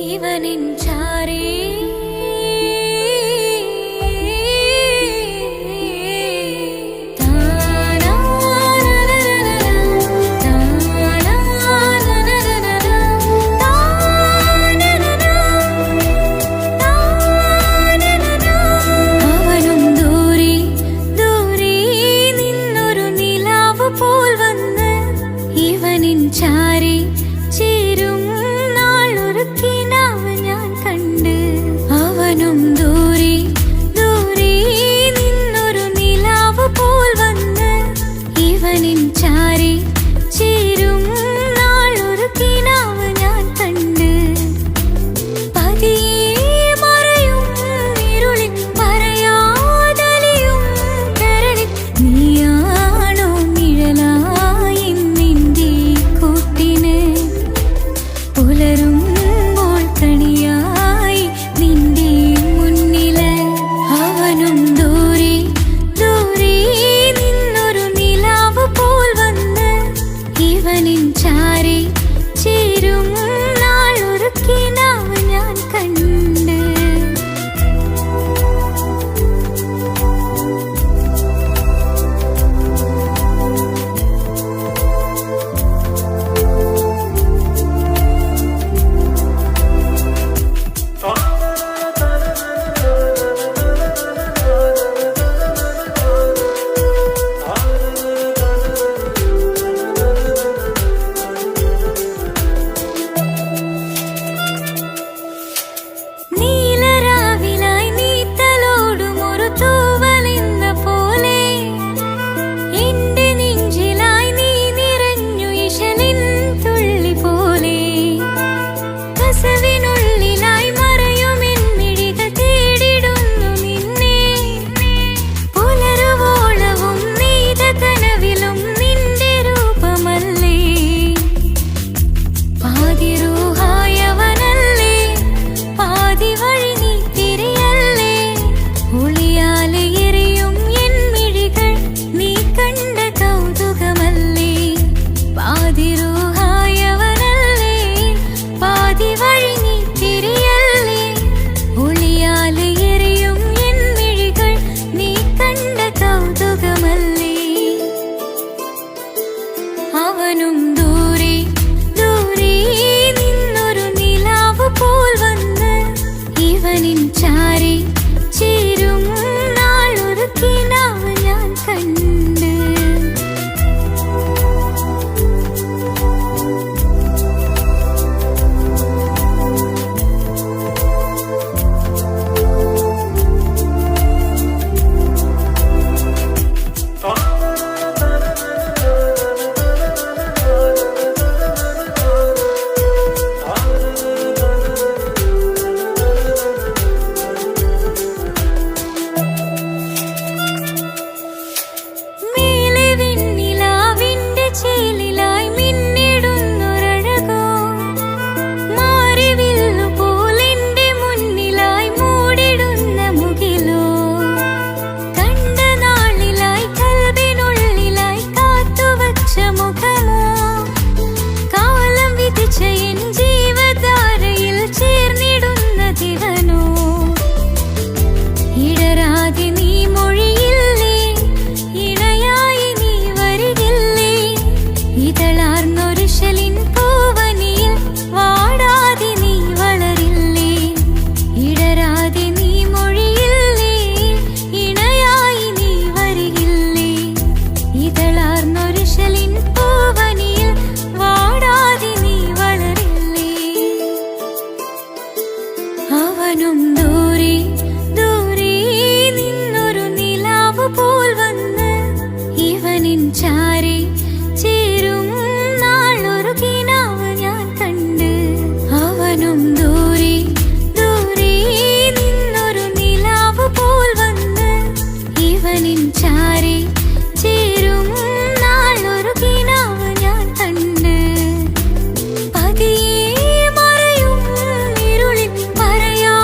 ഇവനിൻ ചാരേ ചാരി ചേരും നാളൊരുക്കിനാവ് ഞാൻ കണ്ട് അവനും ദൂരെ ദൂരെ നിന്നൊരു നിലാവ് പോൽ വന്ന് ഇവനിൻ ചാരി ചേരും നാളൊരുക്കിനാവ് ഞാൻ കണ്ട് പതിയെ മറയും ഇരുളിൽ പറയാതലിയും കരളിൽ നീയാണോ നിഴലായി പുലരുമ്പോൾ കണിയായി നിന്റെ മുന്നില് അവനും ദൂരെ ദൂരെ നിന്നൊരു നിലാവ് പോൽ വന്ന് ഇവനിൻ ചാരി ചേരും നാളൊരുക്കിനാവ് ഞാൻ കണ്ട് അവനും ദൂരെ ദൂരെ നിന്നൊരു നിലാവ് പോൽ വന്ന് ഇവനിൻ ചാരി ചേരും നാളൊരുക്കിനാവ് ഞാൻ കണ്ട് അവനും ദൂരെ ദൂരെ നിന്നൊരു നിലാവ് പോൽ വന്ന് ഇവനിൻ ചാരി ചേരും നാളൊരുക്കിനാവ് ഞാൻ കണ്ട് അവനും ദൂരെ ദൂരെ നിന്നൊരു നിലാവ് പോൽ വന്ന് ഇവനിൻ ചാരി ചേരും നാളൊരുക്കിനാവ് ഞാൻ കണ്ട് പതിയെ മറയും ഇരുളിൽ പറയാ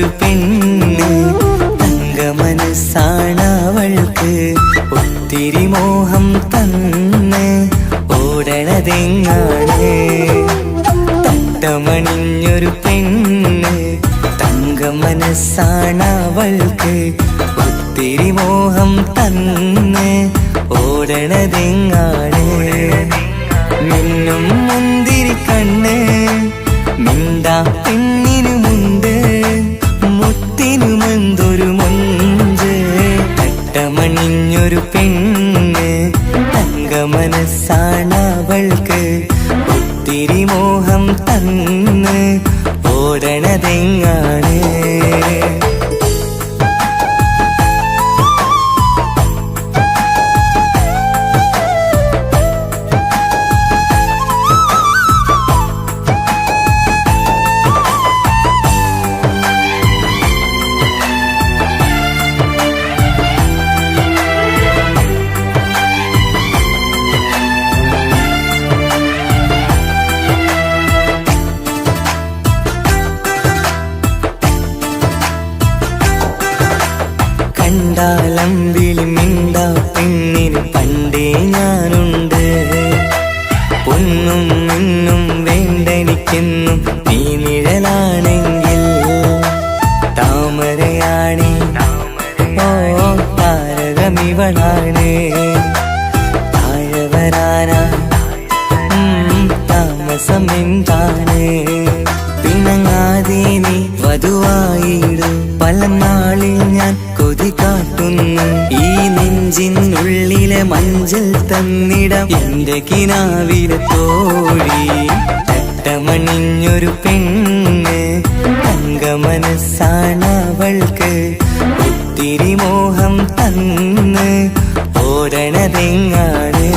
തങ്കമണിഞ്ഞൊരു പെണ്ണ് തങ്ക മനസ്സാണവൾക്ക് ഒത്തിരി മോഹം തന്ന് ഓടണതെങ്ങാണ് തട്ടമണിഞ്ഞൊരു പെണ്ണ് തങ്ക മനസ്സാണവൾക്ക് ഒത്തിരി മോഹം തന്ന് ഓടണതെങ്ങാണ് മിന്നും മുന്തിരി കണ്ണ് മിണ്ടാ പെണ്ണിനുമുണ്ട് മുത്തിനുമെന്തൊരു മൊഞ്ച് തട്ടമണിഞ്ഞൊരു പെണ്ണ് തങ്ക മനസ്സാണവൾക്ക് ഒത്തിരി മോഹം തന്ന് ഓടണതെങ്ങാണ് കണ്ടാലമ്പിളി മിണ്ടാ പെണ്ണിന് പണ്ടേ ഞാനുണ്ട് പൊന്നും മിന്നും വേണ്ടെനിക്കെന്നും നീ നിഴലാണെങ്കിൽ താമരയാണി ഓ താരകമിവളാണ് താഴെ വരാനാ താമസം എന്താണ് പിണങ്ങാതെ നീ വധുവായിടും പല നാളിൽ ഞാൻ കൊതി കാട്ടുന്നു ഈ നെഞ്ചിനുള്ളിലെ മഞ്ചൽ തന്നിടം എന്റെ കിനാവിലെ തോഴി തട്ടമണിഞ്ഞൊരു പെണ്ണ് തങ്ക മനസ്സാണവൾക്ക് ഒത്തിരി മോഹം തന്ന് ഓടണതെങ്ങാണ്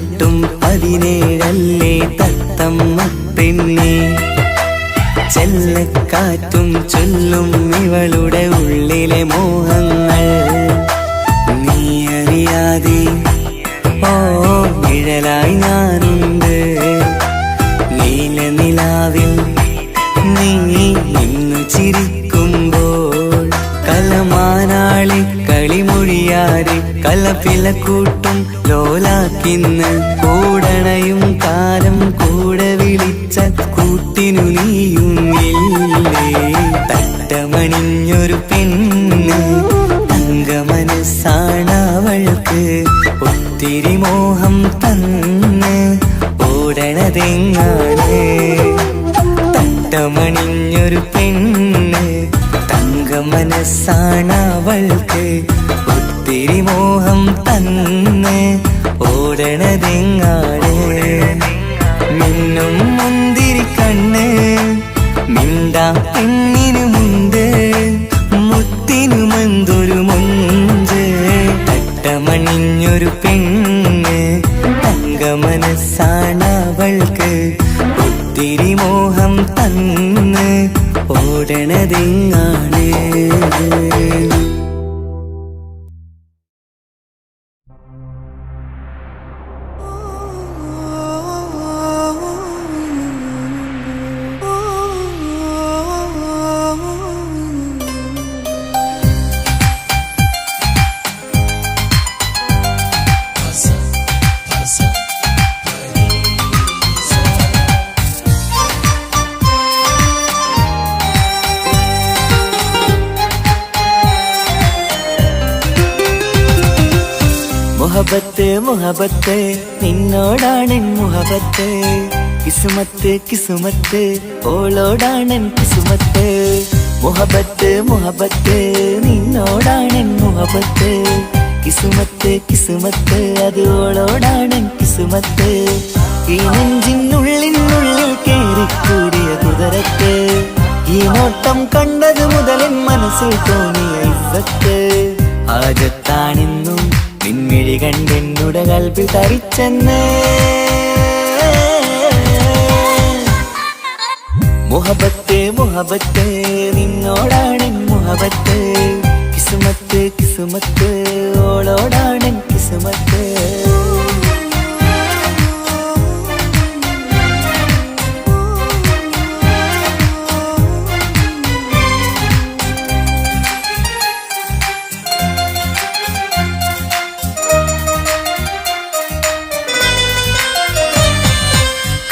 ൊട്ടും 17 തത്തമ്മ പെണ്ണി ചെല്ലക്കാറ്റും ചൊല്ലും ഇവളുടെ ഉള്ളിലെ മോഹങ്ങൾ നീ അറിയാതെ ഓ നിഴലായി ഞാനുണ്ട് നീല നിലാവിൽ നീ ഇന്നു ചിരിക്കുമ്പോൾ കലമാനാളി കളിമൊഴിയാതെ കലപില കൂട്ടും ലോലാക്കിന്ന് കൂടണയും കാലം കൂടെ വിളിച്ച കൂട്ടിനു നീയുന്നില്ലേ തട്ടമണിഞ്ഞൊരു പെണ്ണ് തങ്ക മനസ്സാണവൾക്ക് ഒത്തിരി മോഹം തന്ന് ഓടണതെങ്ങാണ് തട്ടമണിഞ്ഞൊരു പെണ്ണ് തങ്ക മനസ്സാണവൾക്ക് ഒത്തിരി മോഹം തന്ന് ഓടണതെങ്ങാണ് മിന്നും മുന്തിരി കണ്ണ് മിണ്ടാ പെണ്ണിനുമുണ്ട് മുത്തിനുമെന്തൊരു മൊഞ്ച് തട്ടമണിഞ്ഞൊരു പെണ്ണ് തങ്ക മനസ്സാണവൾക്ക് ഒത്തിരി മോഹം തന്ന് ഓടണതെങ്ങാണ് മുഹബത്ത് മുഹബത്ത് നിന്നോടാണെൻ മുഹബത്ത് കിസ്മത്ത് കിസ്മത്ത് ഓളോടാണെൻ കിസ്മത്ത് മുഹബത്ത് മുഹബത്ത് നിന്നോടാണെൻ മുഹബത്ത് കിസ്മത്ത് കിസ്മത്ത് അത് ഓളോടാണെൻ കിസ്മത്ത് ഈ നെഞ്ചിനുള്ളിനുള്ളിൽ കേറി കേറിക്കൂടിയ കുതിരക്ക് ഈ നോട്ടം കണ്ടത് മുതലൻ മനസ്സിൽ തോന്നിയ ഇസ്സത്ത് ആജത്താണെന്നും നിൻമിഴി കണ്ടെന്നുടെ കൽബിൽ തരിച്ചെന്ന് മുഹബത്ത് മുഹബത്ത് നിന്നോടാണ് മുഹബത്ത് കിസ്മത്ത് കിസ്മത്ത് ഓളോടാണ് കിസ്മത്ത്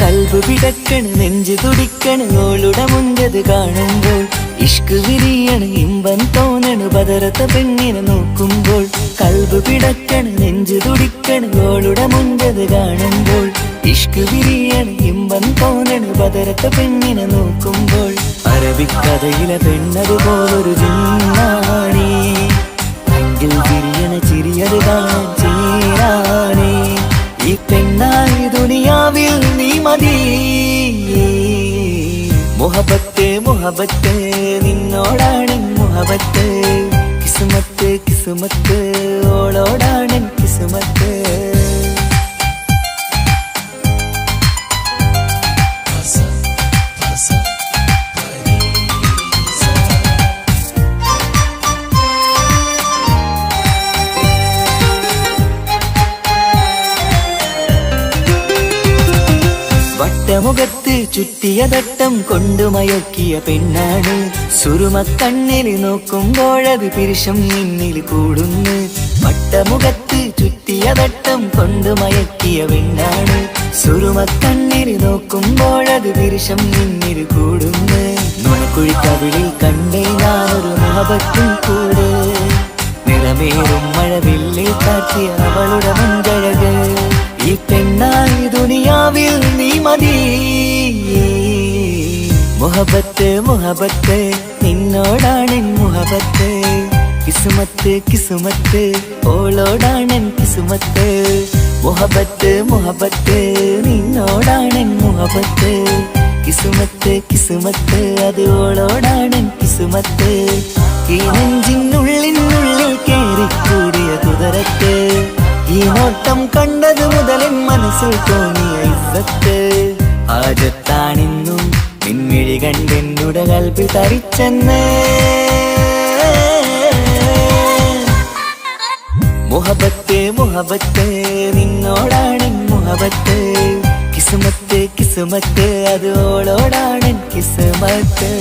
കൽബ് പിടക്കണ് നെഞ്ചു തുടിക്കണ് ഓളുടെ മുഞ്ചത് കാണുമ്പോൾ ഇഷ്ക് വിരിയണ് ഇമ്പം തോന്നണ് ബദറത്ത പെണ്ണിനെ നോക്കുമ്പോൾ കൽബ് പിടക്കണ് നെഞ്ചു തുടിക്കണ് ഓളുടെ മുഞ്ചത് കാണുമ്പോൾ ഇഷ്ക് വിരിയണ് ഇമ്പം തോന്നണ് ബദറത്ത പെണ്ണിനെ നോക്കുമ്പോൾ അറബിക്കഥയിലെ പെണ്ണത് പോലൊരു ജിന്നാണി എങ്കിൽ വിരിയണ ചിരിയത് കാണാൻ ചേരാണേ ഈ പെണ്ണായി ദുനിയാവിൽ നീ മതി മുഹബത്ത് മുഹബത്ത് നിന്നോടാണ് മുഹബത്ത് കിസ്മത്ത് കിസ്മത്ത് ഓളോടാണ് കിസ്മത്ത് വട്ടമുഖത്ത് ചുറ്റിയ തട്ടം കൊണ്ടു മയക്കിയ പെണ്ണാണ് സുറുമക്കണ്ണിൽ നോക്കുമ്പോഴത് പിരിശം നിന്നിൽ കൂടുന്നു വട്ടമുഖത്ത് ചുറ്റിയ തട്ടം കൊണ്ടു മയക്കിയ പെണ്ണാണ് സുറുമക്കണ്ണിൽ നോക്കുമ്പോഴത് പിരിശം നിന്നിൽ കൂടുന്നു നുണക്കുഴിക്കവിളിൽ കണ്ടേ ഞാനൊരു മുഹബത്തും കൂടെ നിറമേറും മഴവില്ലിൽ കാട്ടിയ അവളുടെ മുൻകഴക് ഈ പെണ്ണായി ദുനിയാവിൽ നീ മതി മുഹബത്ത് മുഹബത്ത് നിന്നോടാണ് മുഹബത്ത് കിസ്മത്ത് കിസ്മത്ത് ഓളോടാണ് കിസ്മത്ത് മുഹബത്ത് മുഹബത്ത് നിന്നോടാണ് മുഹബത്ത് കിസ്മത്ത് കിസ്മത്ത് അത് ഓളോടാണ് കിസ്മത്ത് ഈ നെഞ്ചിനുള്ളിനുള്ളിൽ കേറിക്കൂടിയ കുതിരക്ക് ഈ നോട്ടം കണ്ടത് മുതലൻ മനസ്സിൽ തോന്നിയ ഇസ്സത്ത് ആജത്താണെന്നും നിൻമിഴി കണ്ടെന്നുടെ കൽബിൽ തരിച്ചെന്ന് മുഹബത്ത് മുഹബത്ത് നിന്നോടാണ് മുഹബത്ത് കിസ്മത്ത് കിസ്മത്ത് അത് ഓളോടാണ് കിസ്മത്ത്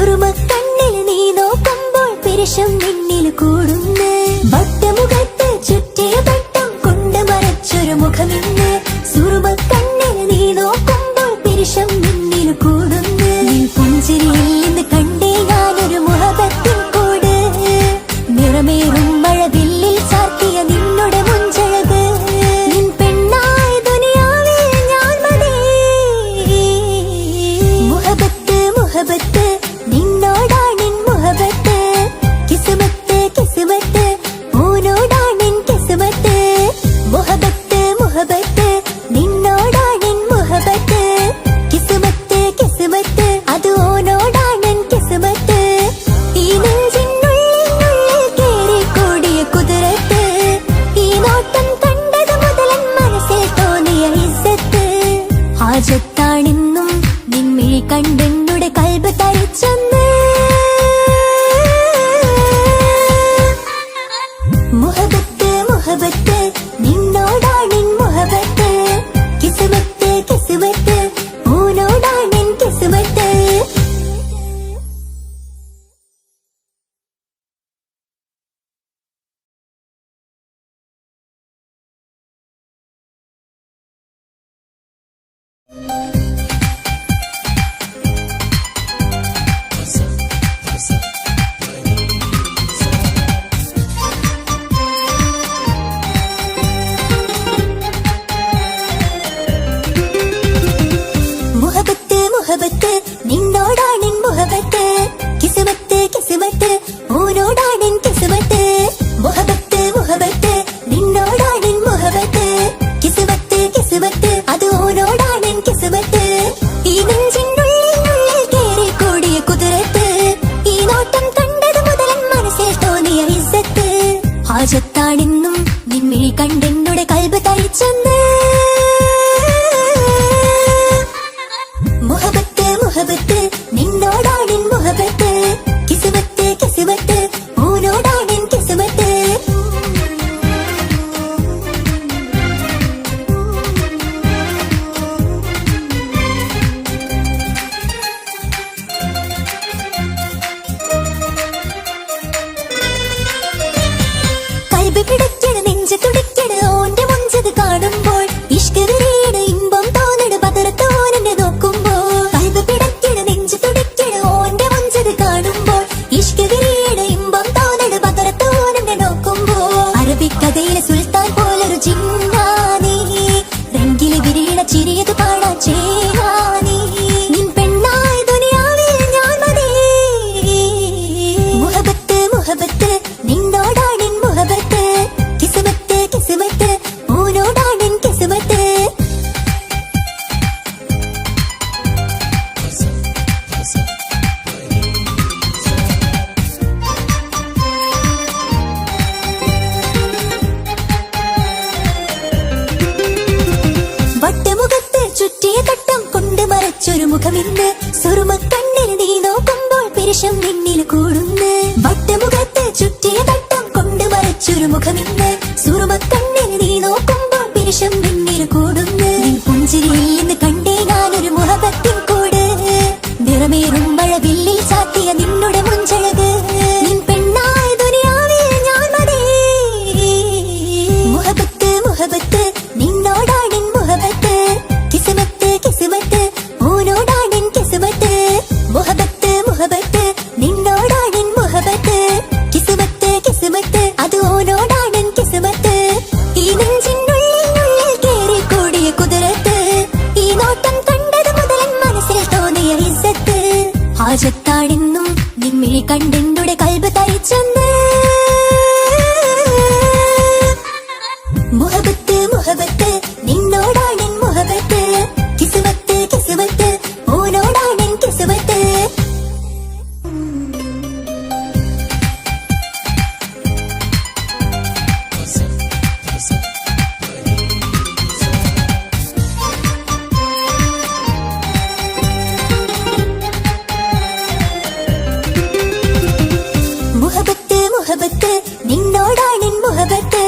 സുറുമക്കണ്ണിൽ നീ നോക്കുമ്പോൾ പിരിശം നിന്നിൽ കൂടുന്നു. വട്ടമുഖത്ത് ചുറ്റിയ പട്ടം കൊണ്ട് മറച്ചൊരു മുഖമിന്ന്. സുറുമക്കണ്ണിൽ നീ നോക്കുമ്പോൾ പിരിശം നിന്നിൽ കൂടുന്നു. നീ പുഞ്ചിരിയിൽ നിന്ന് കണ്ടേ ഞാനൊരു മുഹബത്തിൻ കൂട്. നിറമേറും മഴവില്ലിൽ ചാർത്തിയ നിന്നുടെ മുഞ്ചഴക്. നിൻ പെണ്ണായ ദുനിയാവിൽ ഞാൻ മതി. മുഹബത്ത് മുഹബത്ത് നിന്നോടാണെൻ മുഹബത്ത്. കിസ്മത്ത് കിസ്മത്ത് ഓനോടാണെൻ കിസ്മത്ത്. മുഹബത്ത് മുഹബത്ത് നിന്നോടാണെൻ മുഹബത്ത്. കിസ്മത്ത് കിസ്മത്ത് അത് ഓനോടാണെൻ കിസ്മത്ത്. ഈ നെഞ്ചിനുള്ളിൽ കേറി കൂടിയ കുതിരത്ത്. ഈ നോട്ടം കണ്ടത് മുതലൻ മനസ്സിൽ തോന്നിയ ഇസ്സത്ത്. ഹാജത്താണെന്നും നിൻമിഴി കണ്ടെന്നുടെ കൽബ് തരിച്ചെന്ന്. മുഹബത്ത് മുഹബത്ത് നിന്നോടാണെൻ മുഹബത്ത്. കിസ്മത്ത് കിസ്മത്ത് ഓനോടാണെൻ കിസ്മത്ത്. മുഹബത്ത് മുഹബത്ത് നിന്നോടാണെൻ മുഹബത്ത്. കിസ്മത്ത് കിസ്മത്ത് ഓനോടാണെൻ കിസ്മത്ത്. മുഹബത്ത് മുഹബത്ത് നിന്നോടാണെൻ മുഹബത്ത്. കിസ്മത്ത് കിസ്മത്ത് അത് ഓനോടാണെൻ കിസ്മത്ത്. ഈ നെഞ്ചിനുള്ളിൽ കേറി കൂടിയ കുതിരത്ത്. ഈ നോട്ടം കണ്ടത് മുതലൻ മനസ്സിൽ തോന്നിയ ഇസ്സത്ത്. ഹാജത്താണെന്നും നിൻമിഴി കണ്ടെന്നുടെ കൽബ് തരിച്ചെന്ന്. മുഹബത്ത് മുഹബത്ത് നിന്നോടാണെൻ മുഹബത്ത്. കിസ്മത്ത് കിസ്മത്ത് ഓനോടാണെൻ കിസ്മത്ത്. കൽബ് പിടിക്കണ് നെഞ്ച് തുടിക്കണ് ഓന്റെ മുഞ്ചത് കാണുമ്പോൾ. ഇഷ്ക് വിരിയണ് ഇമ്പം തോന്നണ് ബദറത്ത് ഓനെന്നെ നോക്കുമ്പോൾ. കൽബ് പിടിക്കണ് നെഞ്ച് തുടിക്കണ് ഓന്റെ മുഞ്ചത് കാണുമ്പോൾ. ഇഷ്ക് വിരിയണ് ഇമ്പം തോന്നണ് ബദറത്ത് ഓനെന്നെ നോക്കുമ്പോൾ. അറബിക്കഥയിലെ സുൽത്താൻ പോലൊരു ജിന്നാനി. രംഗില് വിരിയണ ചിരിയത് കാണാൻ ചേരാനി. നിൻ പെണ്ണായ ദുനിയാവിൽ ഞാൻ മതി. മുഹബത്ത് മുഹബത്ത് നിന്നോടാണെൻ മുഹബത്ത്. കിസ്മത്ത് കിസ്മത്ത് ഓനോടാണെൻ കിസ്മത്ത്. വട്ടമുഖത്ത് ചുറ്റിയ തട്ടം കൊണ്ട് മറച്ചൊരു മുഖമിന്ന്. സുറുമക്കണ്ണിൽ നീ നോക്കുമ്പോൾ പിരിശം നിന്നിൽ കൂടുന്നു. വട്ടമുഖത്ത് ചുറ്റിയ തട്ടം കൊണ്ട് മറച്ചൊരു മുഖമിന്ന്. സുറുമക്കണ്ണിൽ നീ നോക്കുമ്പോൾ പിരിശം നിന്നിൽ കൂടുന്നു. നിൻ പുഞ്ചിരിയിൽ നിന്ന് കണ്ടേ ഞാനൊരു മുഹബത്തിൻ കൂട്. നിറമേറും മഴവില്ലിൽ ചാത്തിയ നിന്നുടെ മുഞ്ചഴക്. നിൻ പെണ്ണായ ദുനിയാവിൽ ഞാൻ മതി. മുഹബത്ത് മുഹബത്ത് നിന്നോടാണെൻ മുഹബത്ത്. കിസ്മത്ത് കിസ്മത്ത് ഓനോടാണെൻ കിസ്മത്ത്. മുഹബത്ത് മുഹബത്ത് നിന്നോടാണെൻ മുഹബത്ത്. കിസ്മത്ത് കിസ്മത്ത് അത് ഓനോടാണെൻ കിസ്മത്ത്. ഈ നെഞ്ചിനുള്ളിൽ കേറി കൂടിയ കുതിരത്ത്. ഈ നോട്ടം കണ്ടത് മുതലൻ മനസ്സിൽ തോന്നിയ ഇസ്സത്ത്. ഹാജത്താണെന്നും നിൻമിഴി കണ്ടെന്നുടെ കൽബ് തരിച്ചെന്ന്. മുഹബത്ത് മുഹബത്ത് നിന്നോടാണെൻ മുഹബത്ത്. കിസ്മത്ത് കിസ്മത്ത് ഓനോടാണെൻ കിസ്മത്ത്. മുഹബത്ത് മുഹബത്ത് നിന്നോടാണെൻ മുഹബത്ത്.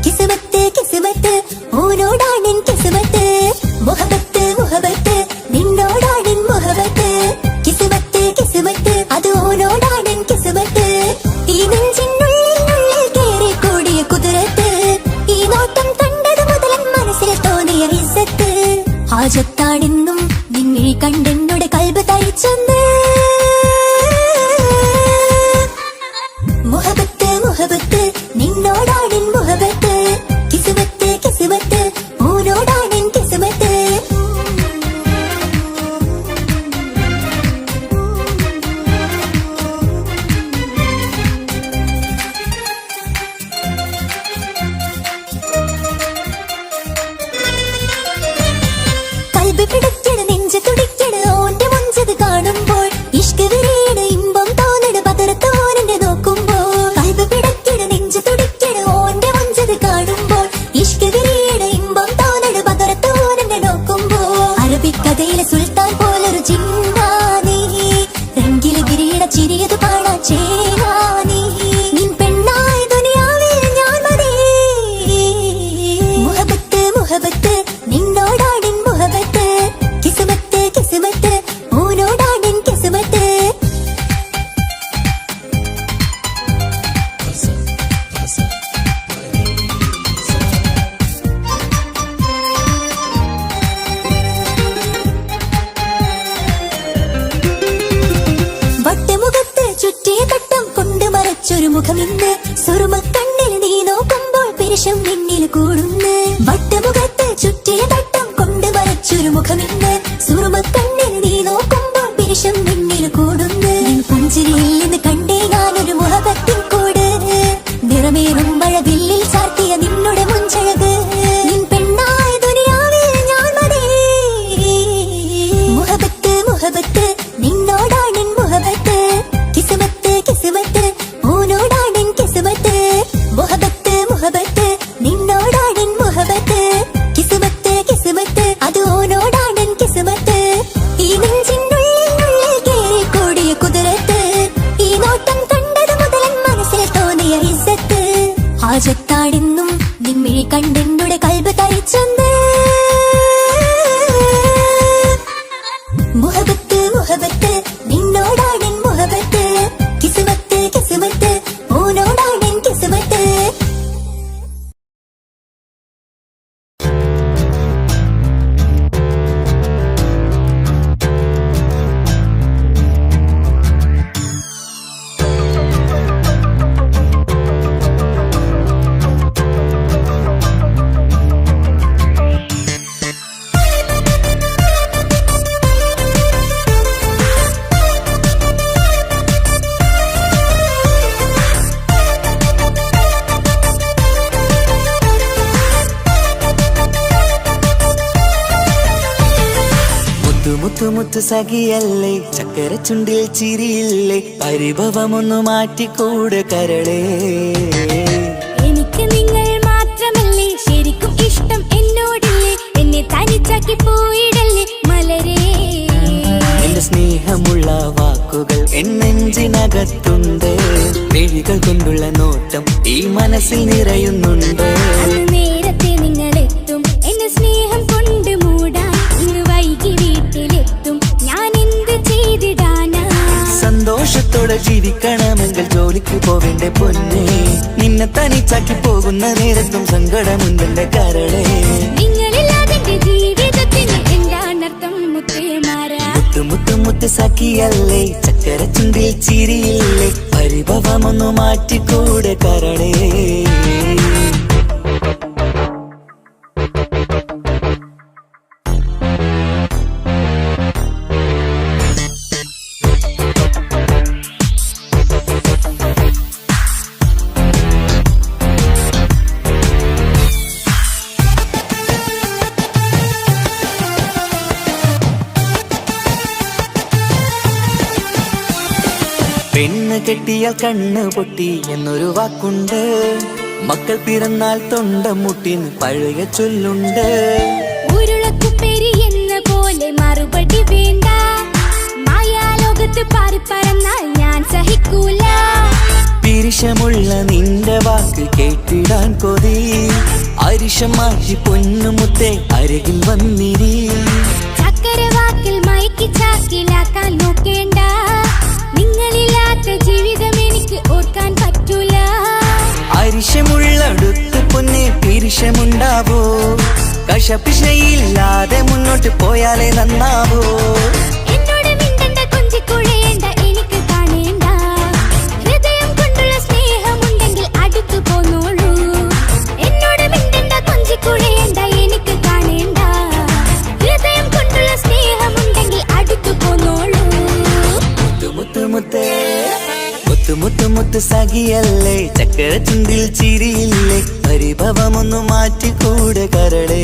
കിസ്മത്ത് കിസ്മത്ത് ഓനോടാണെൻ ഇഷ്ക് വിരിയുടെ ഇമ്പം തോന്നട് പതറത്തോനെന്നെ നോക്കുമ്പോ അറബിക്കഥയിലെ സുൽത്താൻ പോലൊരു ജിന്നാനീ രംഗിലെ വിരിയുടെ ചിരിയത് കാണാൻ ചേരാനീ നിൻ പെണ്ണായ ദുനിയാവിൽ ഞാൻ മതി മുഹബത്ത് മുഹബത്ത് നിന്നോടാണിൻ മുഹബത്ത് കിസ്മത്ത് കിസ്മത്ത് ഓനോടാണിൻ കിസ്മത്ത് വട്ടമുഖത്ത് ചുറ്റിയ തട്ടം കൊണ്ട് മറച്ചൊരു മുഖമിന്ന് സുറുമക്കണ്ണിൽ നീ നോക്കുമ്പോൾ പിരിശം നിന്നിൽ കൂടുന്ന് വട്ടമുഖത്ത് ചുറ്റിയ തട്ടം കൊണ്ട് മറച്ചൊരു മുഖമിന്ന് സുറുമക്കണ്ണിൽ നീ നോക്കുമ്പോൾ പിരിശം നിന്നിൽ കൂടുന്ന് നിൻ പുഞ്ചിരിയിൽ നിന്ന് കണ്ടേ ഞാനൊരു മുഹബത്തിൻ കൂട് നിറമേറും മഴവില്ലിൽ ചാർത്തിയ നിന്നുടെ മുഞ്ചഴക് നിൻ പെണ്ണായ ദുനിയാവിൽ ഞാൻ മതി മുഹബത്ത് മുഹബത്ത് നിന്നോടാണിൻ മുഹബത്ത് കിസ്മത്ത് കിസ്മത്ത് ഓനോടാണിൻ കിസ്മത്ത് മുഹബത്ത് മുഹബത്ത് നിന്നോടാണിൻ മുഹബത്ത് കിസ്മത്ത് കിസ്മത്ത് അത് ഓനോടാണിൻ കിസ്മത്ത് ഈ നെഞ്ചിനുള്ളിൽ കേറി കൂടിയ കുതിരത്ത് ഈ നോട്ടം കണ്ടത് മുതലൻ മനസ്സിൽ തോന്നിയ ഇസ്സത്ത് ഹാജത്താടെന്നും നിമ്മിഴി കണ്ടെന്നുടെ കൽബ് തരിച്ചെന്ന് മുഹബത്ത് മുഹബത്ത് നിന്നോടാണിൻ മുഹബത്ത് കിസ്മത്ത് കിസ്മത്ത് ഓനോടാണിൻ കിസ്മത്ത് മുത്തുമുത്തു സഖിയല്ലേ ചക്കര ചുണ്ടിൽ ചിരിയില്ലേ പരിഭവമൊന്നു മാറ്റിക്കൂടെ കരളേ എനിക്ക് നിങ്ങൾ മാത്രമല്ലേ ശരിക്കും ഇഷ്ടം എന്നോടില്ലേ എന്നെ തനിച്ചാക്കി പോയിടല്ലേ മലരേ എന്റെ സ്നേഹമുള്ള വാക്കുകൾ എന്നെഞ്ചിനകത്തുണ്ട് മിഴികൾ കൊണ്ടുള്ള നോട്ടം ഈ മനസ്സിൽ നിറയുന്നുണ്ട് അന്ന് നേരത്തെ നിങ്ങളെത്തും എന്നെ സ്നേഹം കൊണ്ട് മൂടാൻ ഇന്ന് വൈകി വീട്ടിലെത്തും ഞാൻ എന്ത് ചെയ്തിടാനാ സന്തോഷത്തോടെ ജീവിക്കണമെങ്കിൽ ജോലിക്ക് പോവേണ്ട പൊന്നേ നിന്നെ തനിച്ചാക്കി പോകുന്ന നേരത്തും സങ്കടമുണ്ടെന്റെ കരളേ നിങ്ങളില്ലാതെ എന്റെ ജീവിതത്തിന് എന്താണർത്ഥം മുത്തേമാരാ മുത്ത് സഖിയല്ലേ ചക്കര ചുണ്ടിൽ ചിരിയില്ലേ പരിഭവമൊന്നു മാറ്റിക്കൂടെ കരളേ പെണ്ണ് കെട്ടിയാൽ കണ്ണ് പൊട്ടി എന്നൊരു വാക്കുണ്ട് മക്കൾ പിറന്നാൽ തൊണ്ട മുട്ടിന് പഴയ ചൊല്ലുണ്ട് ഉരുളക്കുപ്പേരി എന്ന പോലെ മറുപടി വേണ്ട മായാലോകത്ത് പാറി പറന്നാൽ ഞാൻ സഹിക്കൂല പിരിശമുള്ള നിന്റെ വാക്ക് കേട്ടിടാൻ കൊതി അരിശം മാറ്റി പൊന്നുമുത്തേ അരികിൽ വന്നിരി ചക്കര വാക്കിൽ മയക്കി ചാക്കിലാക്കാൻ നോക്കേണ്ട നിങ്ങളില്ലാത്ത ജീവിതം എനിക്ക് ഓർക്കാൻ പറ്റൂല അരിശമുള്ളടുത്ത് പൊന്നെ പിരിശമുണ്ടാവോ കശപിശയില്ലാതെ മുന്നോട്ട് പോയാലേ നന്നാവോ എന്നോട് മിണ്ടണ്ട കൊഞ്ചിക്കുഴയേണ്ട എനിക്ക് കാണേണ്ട ഹൃദയം കൊണ്ടുള്ള സ്നേഹമുണ്ടെങ്കിൽ അടുത്തു പോന്നോളൂ എന്നോട് മിണ്ടണ്ട കൊഞ്ചിക്കുഴയേണ്ട എനിക്ക് കാണേണ്ട ഹൃദയം കൊണ്ടുള്ള സ്നേഹമുണ്ടെങ്കിൽ അടുത്തു പോന്നോളൂ മുത്ത് സഖിയല്ലേ ചക്കര ചുണ്ടിൽ ചിരിയില്ലേ പരിഭവമൊന്നു മാറ്റിക്കൂടെ കരളേ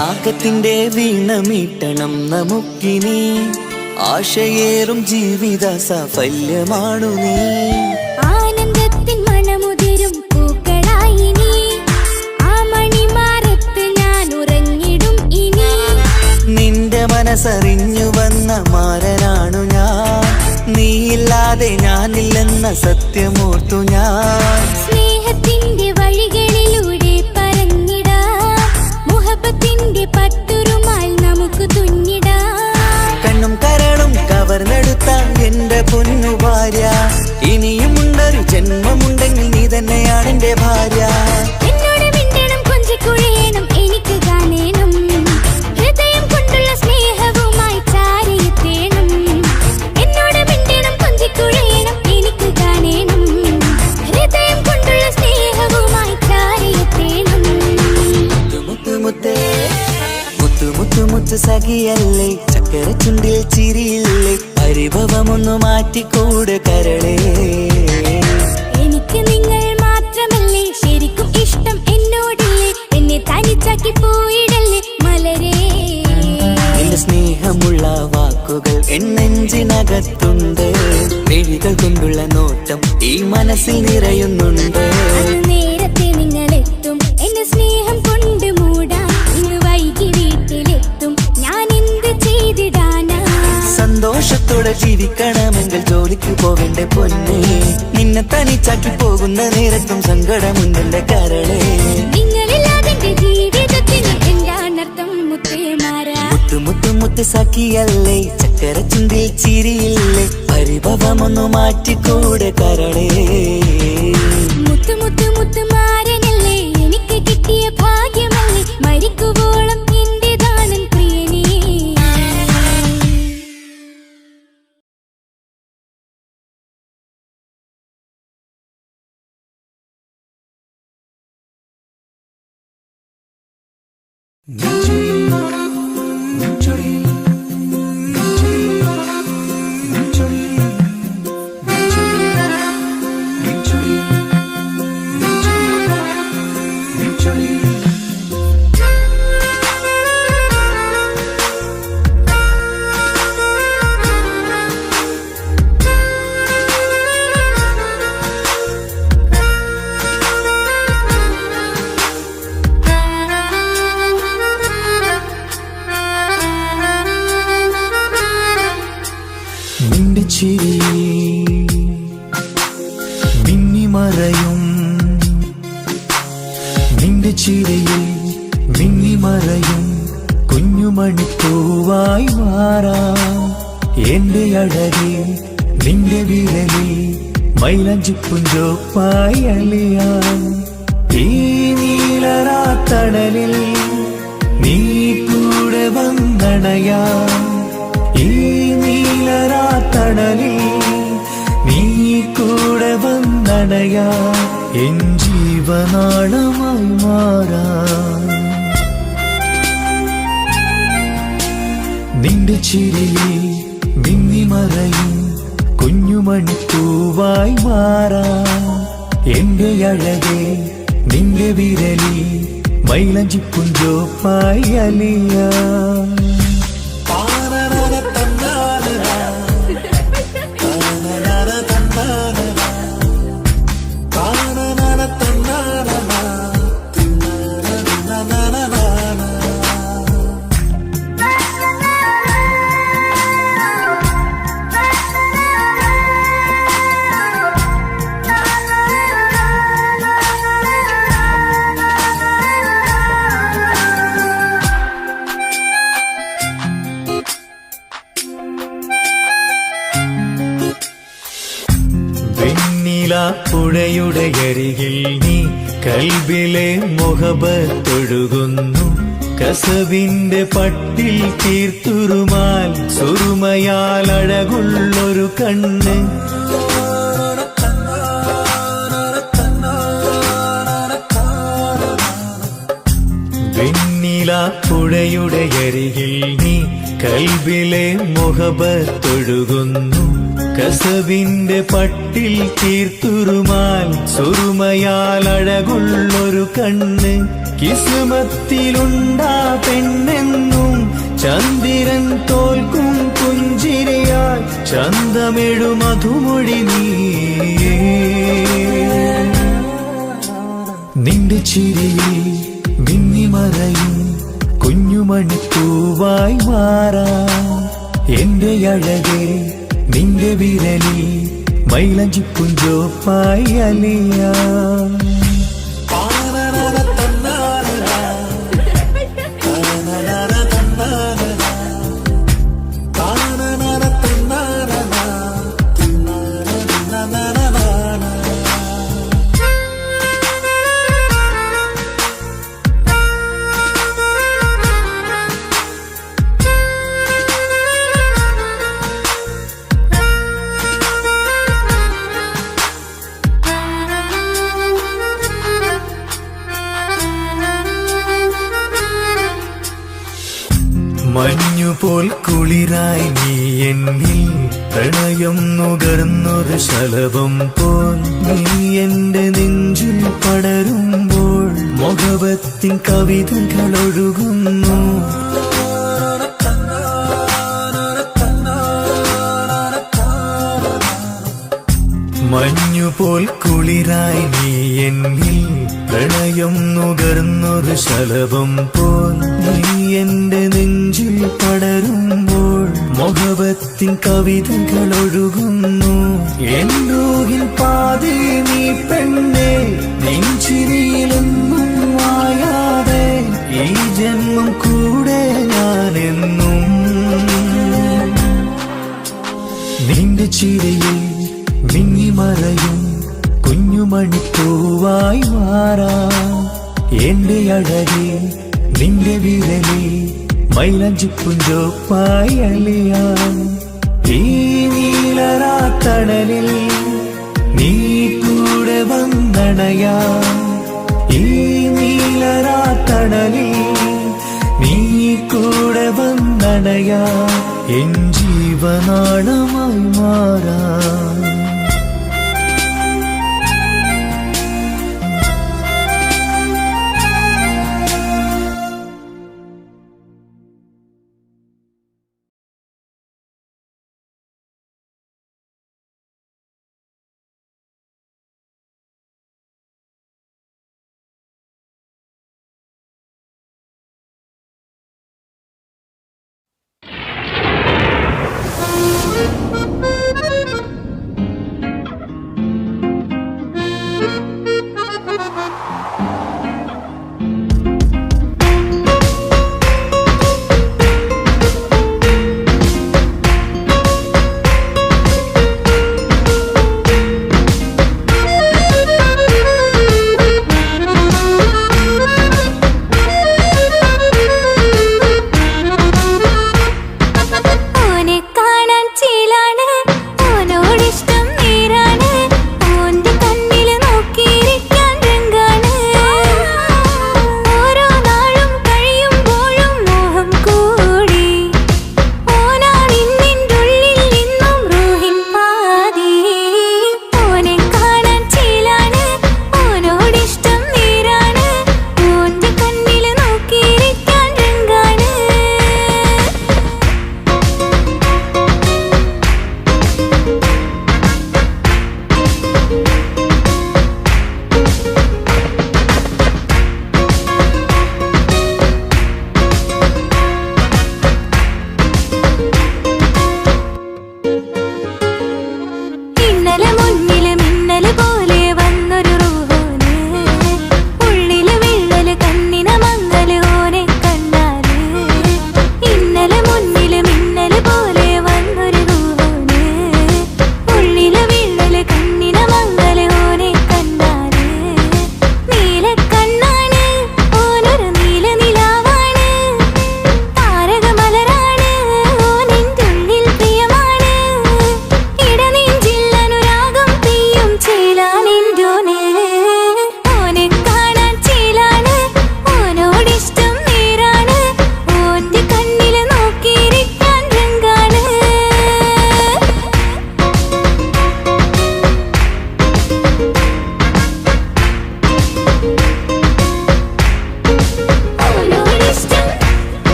രാഗത്തിന്റെ വീണമീട്ടണം നമുക്കിനി ആശയേറും ജീവിത സാഫല്യമാണു നീ ആനന്ദത്തിൻ മണമുതിരും പൂക്കളായി നീ ആ മണിമാറത്ത് ഞാൻ ഉറങ്ങിടും ഇനി നിന്റെ മനസ്സറിഞ്ഞു വന്ന മാരനാണു ഞാൻ നീയില്ലാതെ ഞാനില്ലെന്ന സത്യമോർത്തു ഞാൻ സ്നേഹത്തിന്റെ വഴികളിലൂടെ പറഞ്ഞിടാം മുഹബത്തിന്റെ പട്ടുറുമാൽ നമുക്ക് തുന്നിടാം കണ്ണും കരളും കവർന്നെടുത്ത എന്റെ പൊന്നു ഭാര്യ ഇനിയുമുണ്ടൊരു ജന്മമുണ്ടെങ്കിൽ നീ തന്നെയാണ് എന്റെ ഭാര്യ എന്നോട് മിണ്ടണം കൊഞ്ചിക്കുഴയണം എനിക്ക് കാണണം ഹൃദയം കൊണ്ടുള്ള സ്നേഹവുമായി ചാരിയെത്തേണം എന്നോട് മിണ്ടണം കൊഞ്ചിക്കുഴയണം എനിക്ക് കാണണം ഹൃദയം കൊണ്ടുള്ള സ്നേഹവുമായി ചാരിയെത്തേണം മുത്തു മുത്തേ മുത്തു മുത്തു മുത്തു സഖിയല്ലേ ചക്കര ചുണ്ടിൽ ചിരിയില്ലേ പരിഭവമൊന്നു മാറ്റിക്കൂടെ കരളേ എനിക്ക് നിങ്ങൾ മാത്രമല്ലേ ശരിക്കും ഇഷ്ടം എന്നോടില്ലേ എന്നെ തനിച്ചാക്കി പോയിടല്ലേ മലരേ നിന്റെ സ്നേഹമുള്ള വാക്കുകൾ എന്നെഞ്ചിനകത്തുണ്ട് മിഴികൾ കൊണ്ടുള്ള നോട്ടം ഈ മനസ്സിൽ നിറയുന്നുണ്ട് അത് നേരത്തെ നിങ്ങളെത്തും എന്റെ സ്നേഹം കൊണ്ട് മൂടാൻ ഇന്ന് വൈകി വീട്ടിലെത്തും ഞാൻ എന്ത് ചെയ്തിടാനാ സന്തോഷത്തോടെ ജീവിക്കണമെങ്കിൽ ജോലിക്ക് പോകണ്ടേ പൊന്നേ നിന്നെ തനിച്ചാക്കി പോകുന്ന നേരത്തും സങ്കടമുണ്ടെന്റെ കരളേ നിങ്ങളില്ലാതെ എന്റെ ജീവിതത്തിന് എന്താണർത്ഥം മുത്തേമാരാ മുത്തു മുത്തു മുത്ത് സഖിയല്ലേ ചക്കര ചുണ്ടിൽ ചിരിയില്ലേ പരിഭവമൊന്നു മാറ്റിക്കൂടെ കരളേ മുത്തു മുത്തു മുത്തുമാരനല്ലേ എനിക്ക് കിട്ടിയ ഭാഗ്യമല്ലേ മരിക്കുവോളം എന്റേതാണൻ പ്രിയനേ നിന്റെ ചിരി മിന്നിമറയും നിന്റെ ചിരിയിൽ മിന്നിമറയും കുഞ്ഞുമണിപ്പൂവായി മാറാം എന്റെ അഴകി നിന്റെ വിരലിൽ മൈലഞ്ചിപ്പുഞ്ചോപ്പായി അലിയാം ഈ നീലരാത്തണലിൽ നീ കൂടെ വന്നണയാം ഈ നീലരാത്തണലിൽ നീ കൂടെ വന്നണയാ എൻ ജീവനാളമായി മാറാം നിന്റെ ചിരിയിൽ മിന്നിമറയും കുഞ്ഞുമണിപ്പൂവായി മാറാം എന്റെ അഴകെ നിന്റെ വിരലിൽ മൈലഞ്ചിപ്പുഞ്ചോപ്പായി അലിയാം പുഴയുടെ അരികിൽ നീ കൽബിലെ മുഹബത്തൊഴുകുന്നു കസവിന്റെ പട്ടിൽ തീർത്തുറുമാൽ സുറുമയാൽ അഴകുള്ളൊരു കണ്ണ് പുഴയുടെ അരികിൽ നീ കൽബിലെ മുഹബത്തൊഴുകുന്നു കസവിന്റെ പട്ടിൽ തീർത്തുരുമാൽ സുറുമയാൽ അഴകുള്ളൊരു കണ്ണ് കിസ്മത്തിലുണ്ടാ പെണ്ണെന്നും ചന്ദ്രൻ തോൽക്കും പുഞ്ചിരിയായി ചന്തമെഴു മധുമൊഴി നീയേ നിന്റെ ചിരിയിൽ മിന്നിമറയും കുഞ്ഞുമണിപ്പൂവായി മാറാം എന്റെ അഴകെ നിന്റെ വിരലിൽ മൈലഞ്ചിപ്പുഞ്ചോപ്പായി അലിയാം മഞ്ഞുപോൽ കുളിരായി നീ എന്നിൽ പ്രണയം നുകർന്നൊരു ശലഭം പോൽ നീ എന്റെ നെഞ്ചിൽ പടരുമ്പോൾ മുഖവത്തിൻ കവിതകൾ ഒഴുകുന്നു മഞ്ഞുപോൽ കുളിരായി നീ എന്നിൽ പ്രണയം നുകർന്നൊരു ശലഭം പോൽ നീ എന്റെ നെഞ്ചിൽ പടരുമ്പോൾ മുഖവത്തിൻ കവിതകൾ ഒഴുകുന്നു എന്നൂഹിൻ പാതി നീ പെണ്ണെ നെഞ്ചിരിയിലെന്നും മായാതെ ഈ ജന്മം കൂടെ ഞാനെന്നും നിന്റെ ചിരിയിൽ മിന്നിമറയും കുഞ്ഞുമണിപ്പൂവായി മാറാം എന്റെ അഴകെ നിന്റെ വിരലിൽ മൈലഞ്ചിപ്പുഞ്ചോപ്പായി അലിയാം ഈ നീലരാത്തണലിൽ നീ കൂടെ വന്നണയാം ഈ നീലരാത്തണലിൽ നീ കൂടെ വന്നണയാം എൻ ജീവനാളമായി മാറാം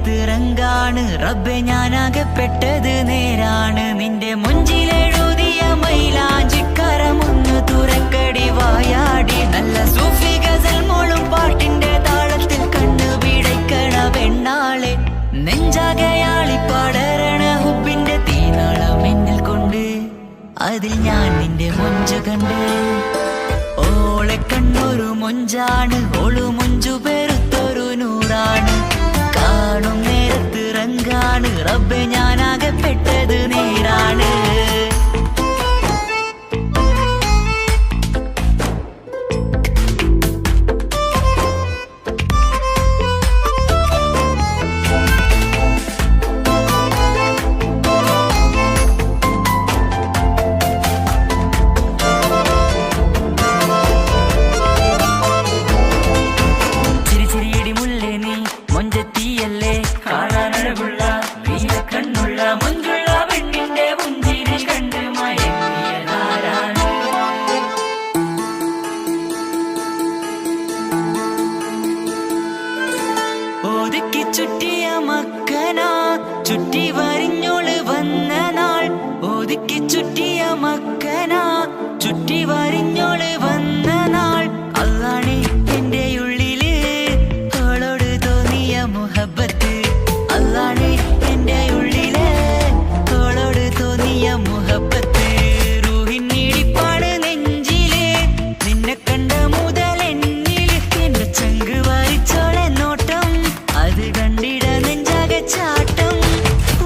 നേരത്തിറങ്കാണ് റബ്ബെ ഞാനാകപ്പെട്ടത് നേരാണ് നിന്റെ മുഞ്ചിലെഴുതിയ മൈലാഞ്ചിക്കരമൊന്ന് തുറക്കടി വായാടി നല്ല സൂഫി ഗസൽ മോളും പാട്ടിന്റെ താളത്തിൽ കണ്ണു പിടയ്ക്കണ പെണ്ണാളെ നെഞ്ചാകയാളി പടരണ ഹുബിന്റെ തീനാളം എന്നിൽ കൊണ്ട് അതിൽ ഞാൻ നിന്റെ മൊഞ്ചു കണ്ട് ഓളെ കണ്ണൊരു മൊഞ്ചാണ് ഓളു മൊഞ്ചു പെരുത്തൊരു നൂറാണ് കാണും നേരത്തിറങ്കാണ് റബ്ബെ ഞാനാകപ്പെട്ടത് നേരാണ് ഒതുക്കി ചുറ്റിയ മക്കനാ ചുറ്റി വരിഞ്ഞോള് വന്ന നാൾ ഒതുക്കി ചുറ്റിയ മക്കനാ ചുറ്റി വരിഞ്ഞോള് വന്ന നാൾ അതാണ് എന്റെ ഉള്ളില് അവളോട് തോന്നിയ മുഹബത്ത് അതാണ് എന്റെ ഉള്ളില് അവളോട് തോന്നിയ മുഹബത്ത് റൂഹിന്നിടിപ്പാണ് നെഞ്ചില് നിന്നെ കണ്ട മുതൽ എന്നില് എന്റെ ചങ്ക് വാരിച്ചോളെ നോട്ടം അത് കണ്ടിട നെഞ്ചാകെ ചാട്ടം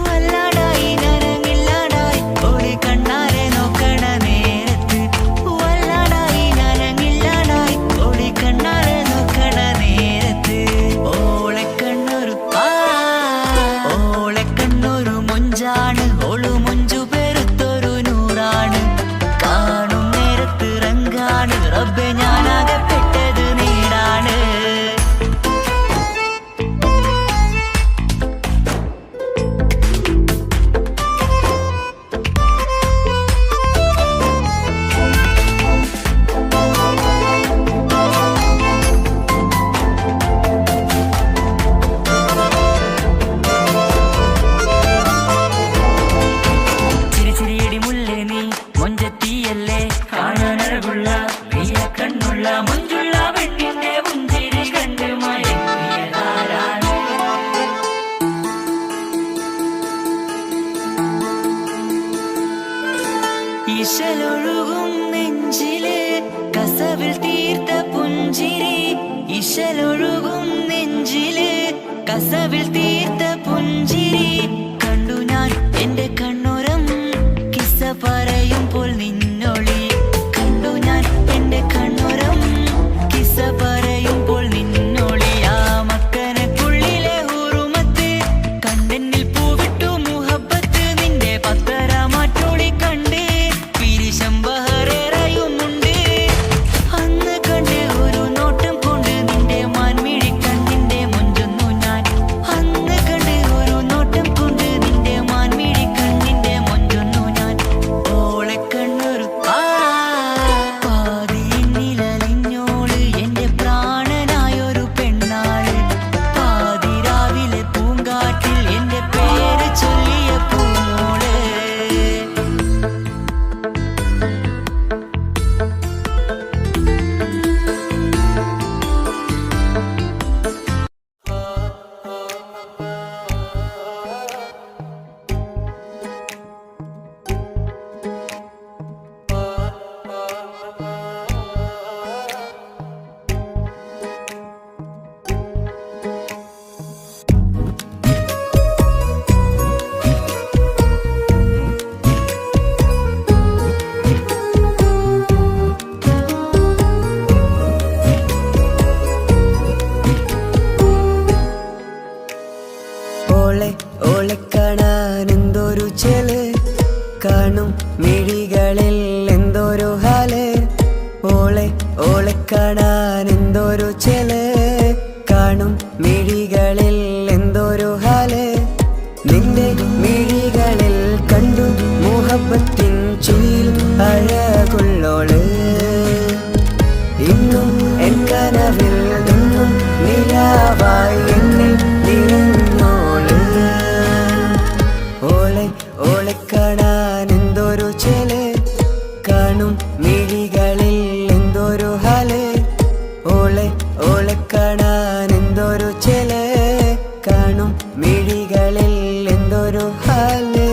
വല്ലാടായി നനങ്ങില്ലാടായി ഓടി കണ്ണാരെ നോക്കണ നേരത്ത് വല്ലാടായി നനങ്ങില്ലാടായി ഓടി കണ്ണാരെ നോക്കണ നേരത്ത് ഓളെ കണ്ണൊരു മൊഞ്ചാണ് ഓളു മൊഞ്ചു പെരുത്തൊരു നൂറാണ് കാണും നേരത്തിറങ്കാണ് റബ്ബെ ഞാനാകപ്പെട്ടത് നേരാണ് ഇശലൊഴുകും നെഞ്ചില് കസവിൽ തീർത്ത പുഞ്ചിരി ഇശലൊഴുകും നെഞ്ചില് കസവിൽ തീർത്ത പുഞ്ചിരി കണ്ടു ഞാൻ എന്റെ കണ്ണുരം കിസ്സ പറയുമ്പോൾ നിന്നൊളി കണ്ടു ഞാൻ എന്റെ കണ്ണുരം കിസ്സ പറയുമ്പോൾ നിന്നൊളി ആ മക്കനക്കുള്ളിലെ ഹുറുമത്ത് കണ്ണെന്നിൽ പൂവിട്ടു മുഹബത്ത് നിന്റെ പത്തര മാറ്റോളി കണ്ട് ബഹറേറയുമുണ്ട് അന്ന് കണ്ട് ഒരു നോട്ടം കൊണ്ട് നിന്റെ മാൻമിഴി കണ്ണിന്റെ മൊഞ്ചൊന്നു ഞാൻ അന്ന് കണ്ട് ഒരു നോട്ടം കൊണ്ട് നിന്റെ മാൻമിഴി കണ്ണിന്റെ മൊഞ്ചൊന്നു ഞാൻ ഓളെ കണ്ണൊരു പാതിയിലലിഞ്ഞോള് എന്റെ പ്രാണനായൊരു പെണ്ണാള് പാതിരാവിലെ പൂങ്കാട്ടിൽ എന്റെ പേര് ചൊല്ലിയ പൂമോള് ഓളെ കാണാൻ എന്തൊരു ചെല് കാണും മിഴികളിൽ എന്തൊരു ഹാല് ഓളെ കാണാൻ എന്തൊരു ചെല് കാണും മിഴികളിൽ എന്തൊരു ഹാല് നിന്റെ മിഴികളിൽ കണ്ടു മുഹബത്തിൻ ചുയിൽ അഴകുള്ളോള് ഇന്നും എൻ കനവിൽ നിന്നും നിലാവായി എന്നിൽ നിറഞ്ഞോള് മിഴികളിൽ എന്തൊരു ഹാല്.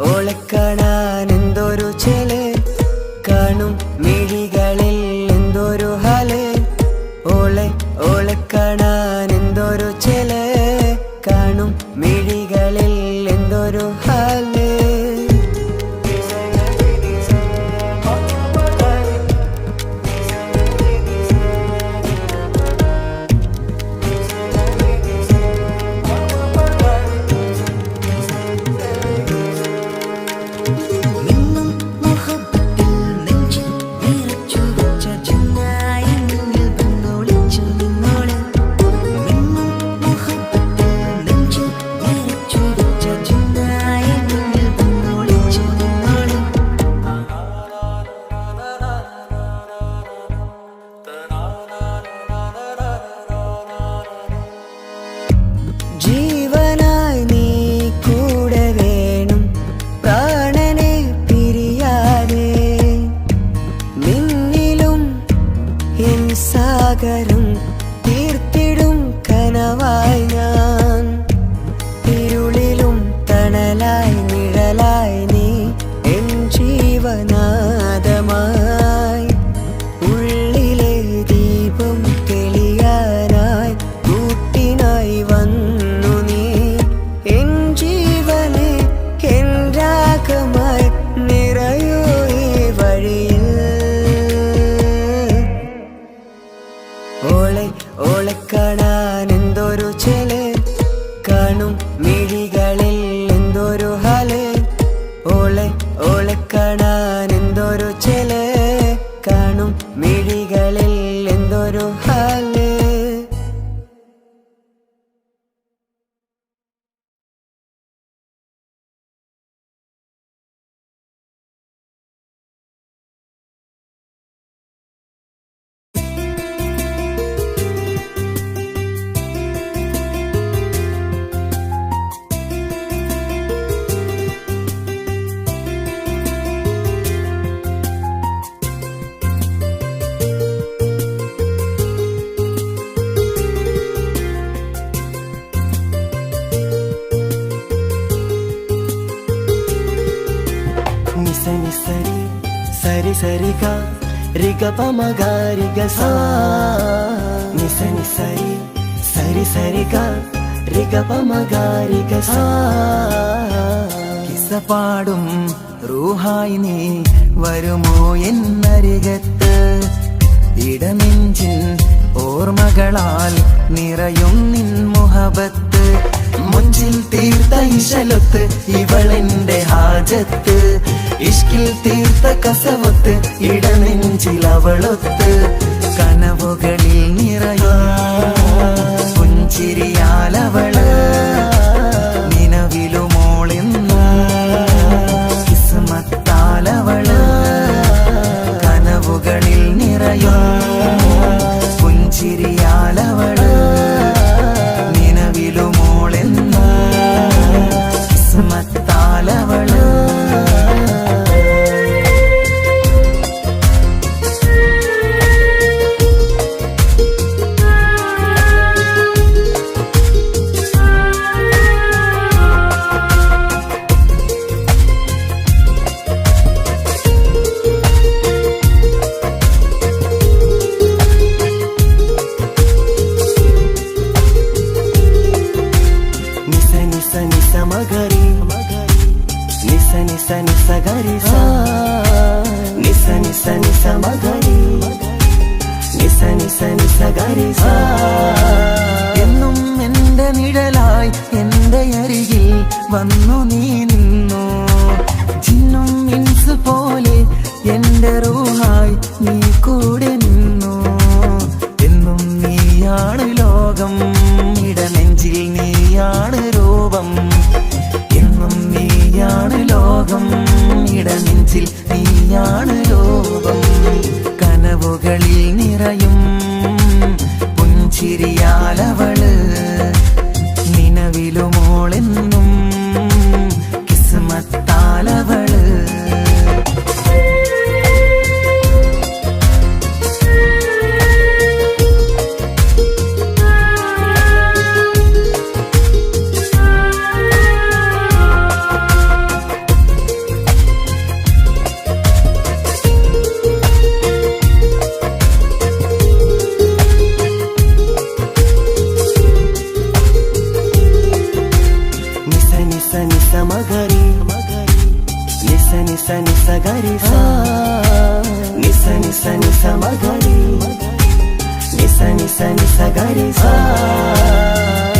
ഓളെ കാണാൻ എന്തൊരു ചെല്, കാണും മിഴികളിൽ എന്തൊരു ഹാല്. ഓളെ കാണാൻ എന്തൊരു ചെല്, കാണും മിഴികളിൽ എന്തൊരു ഹാല്. ജീവനായി നീ കൂടെ വേണം, പ്രാണനെ പിരിയാതെ. നിന്നിലും എൻ സാഗരം തീർത്തിടും കനവായി ഞാൻ. ഇരുളിലും തണലായി നിഴലായി നീ എൻ ജീവനാദമായി. ഉള്ളിലെ ദീപം തെളിയാനായി കൂട്ടിനായി വന്നു നീ. എൻ ജീവനെ എൻ രാഗമായി നിറയൂ ഈ വഴിയിൽ. ഓളെ കാണാൻ എന്തൊരു ചെല്, കാണും മിഴികളിൽ എന്തൊരു ഹാല്. ഓളെ കാണാൻ എന്തൊരു ചെല്, കാണും മിഴികളിൽ എന്തൊരു ഹാല്. నిసని సరి సరి సరిగా రిగ పమగారిగ సా. నిసని సరి సరి సరిగా రిగ పమగారిగ సా. കിസ്സപാടും റൂഹായി നീ വരുമോ എന്നരികത്ത്. ഇടനെഞ്ചിൻ ഓർമ്മകളാൽ നിറയും നിൻ മുഹബത്ത്. മുഞ്ചിൽ തീർത്ത ഇശലൊത്ത് ഇവളെന്റെ ഹാജത്ത്. ഇഷ്കിൽ തീർത്ത കസവത്ത് ഇടനെഞ്ചിൽ അവളൊത്ത്. കനവുകളിൽ നിറയും പുഞ്ചിരിയാലവള് നിലവിലുമോളെന്ന് കിസ്മത്താലവള്. കനവുകളിൽ നിറയും പുഞ്ചിരിയാലവള് നിലവിലുമോളെന്ന് കിസ്മത്താലവള്. നിസ മഗരി നിസ നിസ നിസ ഗരി സാ. എന്നും എന്റെ നിഴലായി എന്റെ അരികിൽ വന്നു നീ നിന്നു. ജിന്നും ഇൻസ് പോലെ എന്റെ റൂഹായി നീ കൂടെ നിന്നു. എന്നും നീയാണ് ലോകം, ഇടനെഞ്ചിൽ നീയാണ് രൂപം. എന്നും നീയാണ് ലോകം, ഇടനെഞ്ചിൽ നീയാണ് രൂപം. കനവുകളിൽ നിറയും പുഞ്ചിരിയാലവള്, നിലവിലുമോളെന്നും കിസ്മത്താലവള്. മഗരി നിസ നിസ നിസ ഗരി സാ. നിസ നിസ നിസ മഗരി നിസ നിസ നിസ ഗരി സാ.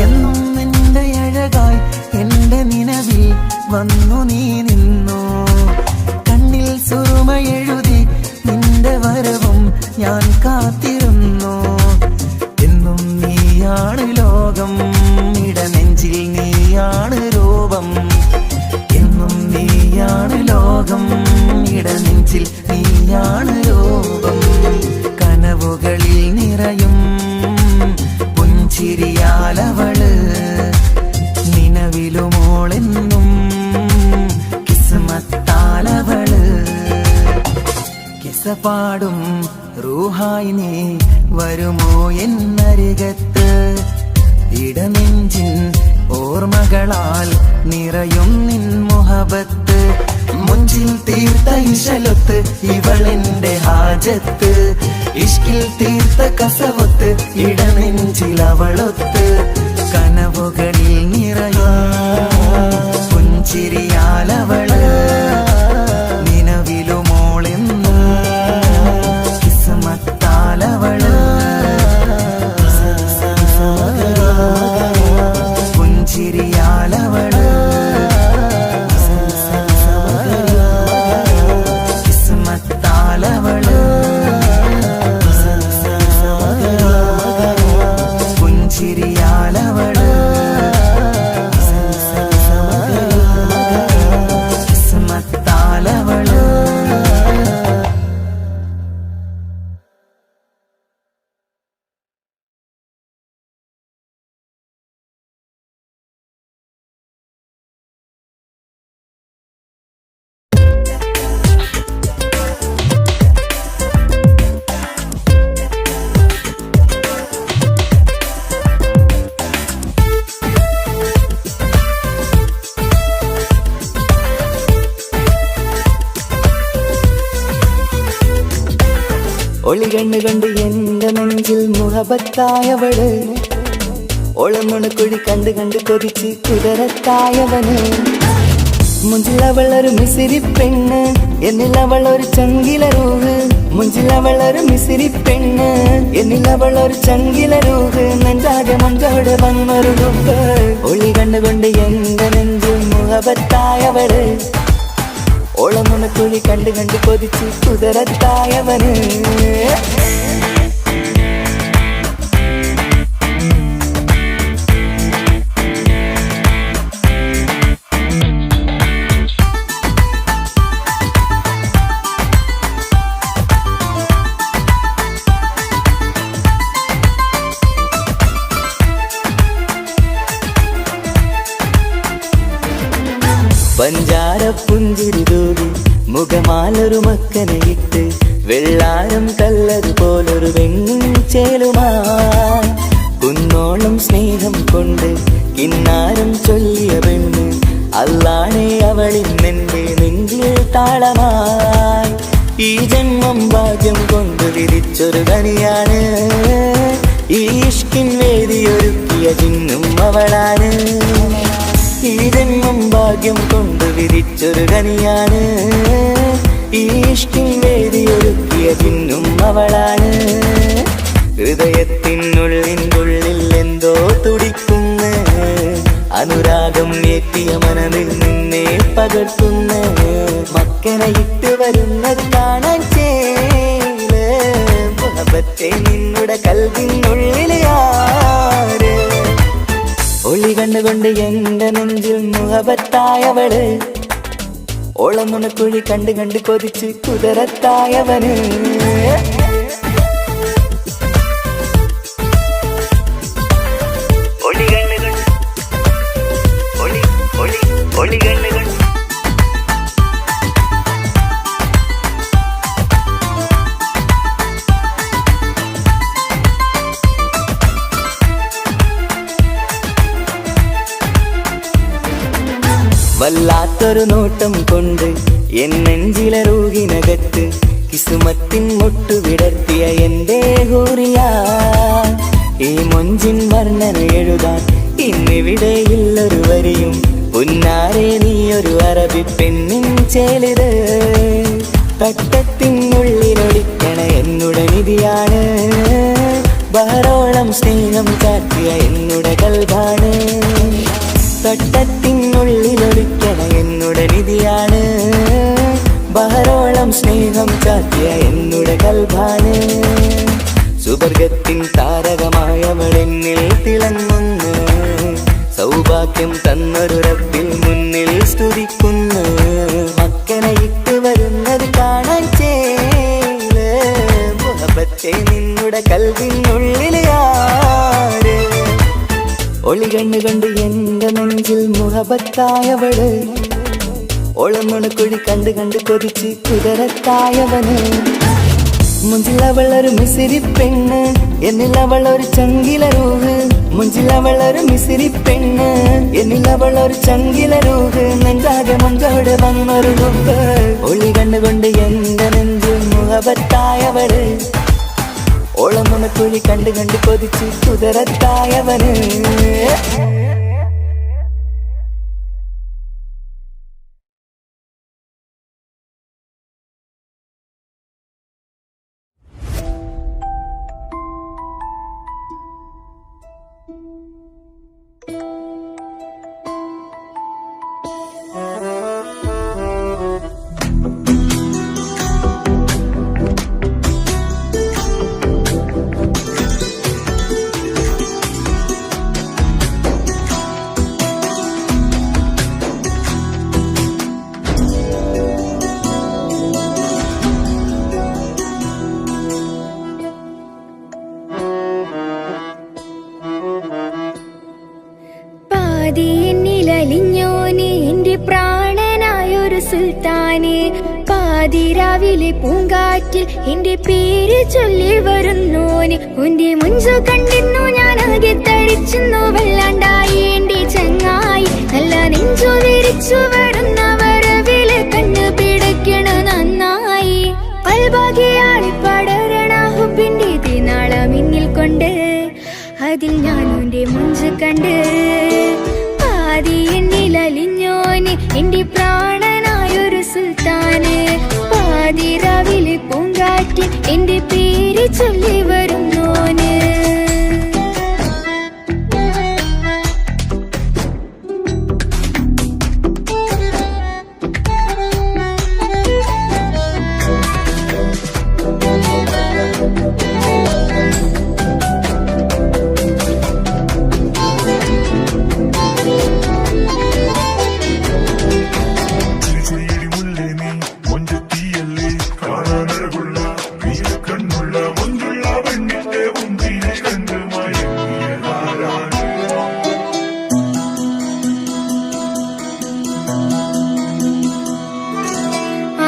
എന്നും നിന്റെ അഴകായി എന്റെ നിലവിൽ വന്നു നീ നിന്നു. കണ്ണിൽ സുറുമ എഴുതി നിന്റെ വരവും ഞാൻ കാത്തിരുന്നു. എന്നും നീയാണ് ലോകം, ഇടനെഞ്ചിൽ നീയാണ് രൂപം. എന്നും നീയാണ് ലോകം, ഇടനെഞ്ചിൽ നീയാണ് രൂപം. കനവുകളിൽ നിറയും പുഞ്ചിരിയാലവള്, നിലവിലുമോളെന്നും കിസ്മത്താലവള്. കിസപാടും റൂഹായി നീ വരുമോ എന്നരികത്ത്. ഇടനെഞ്ചിൻ ഓർമ്മകളാൽ നിറയും നിൻ മുഹബത്ത്. മുഞ്ചിൽ തീർത്ത ഇശലൊത്ത് ഇവളെന്റെ ഹാജത്ത്. ഇഷ്കിൽ തീർത്ത കസവത്ത് ഇടനെഞ്ചിൽ അവളൊത്ത്. കനവുകളിൽ നിറയും പുഞ്ചിരിയാലവള്, നിലവിലുമോളെന്നും കിസ്മത്താലവള്. പുഞ്ചിരിയാലവള്, കിസ്മത്താലവള്. പുഞ്ചിരിയാലവള്, കിസ്മത്താലവള്. ഒളികണ്ണ് കണ്ട് എന്റെ നെഞ്ചിൽ മുഹബത്തായവള്. ഒളമുണക്കുഴി കണ്ട് കണ്ട് കൊതിച്ച് കുതിരത്തായവന്. മുഞ്ചിലവളൊരു മിസിരി പെണ്ണ്, എന്നിലവളൊരു ചങ്കിലരൂഹ്. മുഞ്ചിലവളൊരു മിസിരി പെണ്ണ്, എന്നിലവളൊരു ചങ്കിലരൂഹ്. നെഞ്ചാകെ മഞ്ചോട് വന്നൊരു രൂപ്. ഒളി കണ്ടുകൊണ്ട് എന്റെ നെഞ്ചിൽ മുഹബത്തായവള്. ഓളമുണക്കുഴി കണ്ട് കണ്ട് കൊതിച്ച് കുതിരത്തായവന്. പഞ്ചാര പുഞ്ചിരി തൂകി മുഖമാലൊരു മക്കനയിട്ട്. വെള്ളാരം കല്ലതുപോലൊരു വെണ്ണും ചേലുമായി. കുന്നോളം സ്നേഹം കൊണ്ട് കിന്നാരം ചൊല്ലിയ പെണ്ണ്. അല്ലാണേ അവളിന്നെന്റെ നെഞ്ചിൽ താളമായി. ഈ ജന്മം ഭാഗ്യം കൊണ്ട് വിരിച്ചൊരു കനിയാണ്. ഈ ഇഷ്കിൻ വേദിയൊരുക്കിയ ജിന്നും അവളാണ്. ഈ ജന്മം ഭാഗ്യം കൊണ്ട് വിരിച്ചൊരു കനിയാണ്. ഈഷ്ടിൻ വേദിയൊരുക്കിയ പിന്നും അവളാണ്. ഹൃദയത്തിനുള്ളിൽ എന്തോ തുടിക്കുന്ന അനുരാഗം ഏറ്റിയ മനമിൽ നിന്നെ പകർത്തുന്ന മക്കനയിട്ട് വരുന്നത് കാണാൻ ചേല് മുഹബത്തെ നിന്നുടെ കൽവിനുള്ളിലെ ആര്. ഒളി കണ്ടുകൊണ്ട് എന്റെ നെഞ്ചിൽ മുഹബത്തായവള്, ഓളം നുണക്കുഴി കണ്ട് കണ്ട് കൊതിച്ച് കുതിരത്തായവന്. വല്ലാത്തൊരു നോട്ടം കൊണ്ട് എൻ നെഞ്ചിലെ റൂഹിനകത്ത് കിസുമത്തിൻ മുട്ടു വിടർത്തിയ എന്റെ ഹൂറിയ. ഈ മൊഞ്ചിൻ വർണ്ണന എഴുതാൻ ഇന്നിവിടെയില്ലൊരു വരിയും. പുന്നാരെ നീയൊരു അറബി പെണ്ണിൻ ചേലിത്. തട്ടത്തിനുള്ളിലൊളിക്കണ എന്നുടെ നിധിയാണ്. ബഹറോളം സ്നേഹം കാട്ടിയ എന്നുടെ കൽബാണ്. തട്ടത്തിനുള്ളിലൊളിക്കണ എന്നുടെ നിധിയാണ്. ബഹറോളം സ്നേഹം കാട്ടിയ എന്നുടെ കൽബാണ്. സുവർഗത്തിൻ താരകമായവളെന്നിൽ തിളങ്ങുന്നു. സൗഭാഗ്യം തന്നൊരു റബ്ബിൽ മുന്നിൽ സ്തുതിക്കുന്നു. മക്കനയിട്ട് വരുന്നത് കാണാൻ ചേല് മുഹബത്തെ നിന്നുടെ കൽവിനുള്ളിലെ ആര്. ഒളി കണ്ട് എന്റെ നെഞ്ചിൽ മുഹബത്തായവള്, ഓളമുണക്കുഴി കണ്ട് കണ്ട് കൊതിച്ച് കുതിരത്തായവന്. മുഞ്ചിലവളൊരു മിസിരി പെണ്ണ്, എന്നിലവളൊരു ചങ്കില രൂഹ്. മുഞ്ചിലവളൊരു മിസിരി പെണ്ണ്, എന്നിലവളൊരു ചങ്കില രൂഹ്. നെഞ്ചാകെ മഞ്ചോടെ വന്നൊരു രൂപ്. ഒളി കണ്ടുകൊണ്ട് എന്റെ നെഞ്ചിൽ മുഹബത്തായവള്, ഓളമുണക്കുഴി കണ്ട് കണ്ട് കൊതിച്ച് കുതിരത്തായവന്. എന്നിലലിഞ്ഞോന് എന്റെ പ്രാണനായൊരു സുൽത്താന്. പാതിരാവിലെ പൂങ്കാറ്റിൽ എന്റെ പേര് ചൊല്ലി വരുന്നോന്. ഉന്റെ മുഞ്ചു കണ്ടിരുന്നു ഞാനാകെ തരിച്ചു വല്ലാണ്ടായി എന്റെ ചങ്ങായി. നല്ല നെഞ്ചു വിരിച്ചു വരുന്ന വരവില് കണ്ണു പിടയ്ക്കണ നന്നായി. പൽഭാഗ്യാളി പടരണ ഹുബിന്റെ തിനാള മിന്നിൽ കൊണ്ട് അതിൽ ഞാനുന്റെ മുഞ്ചു കണ്ട്. പാതി എന്നിലലിഞ്ഞോന് എന്റെ പ്രാണനായൊരു സുൽത്താന്. പാതിരാവിലെ പൂങ്കാറ്റിൽ എന്റെ പേര് ചൊല്ലി വരുന്നോന്.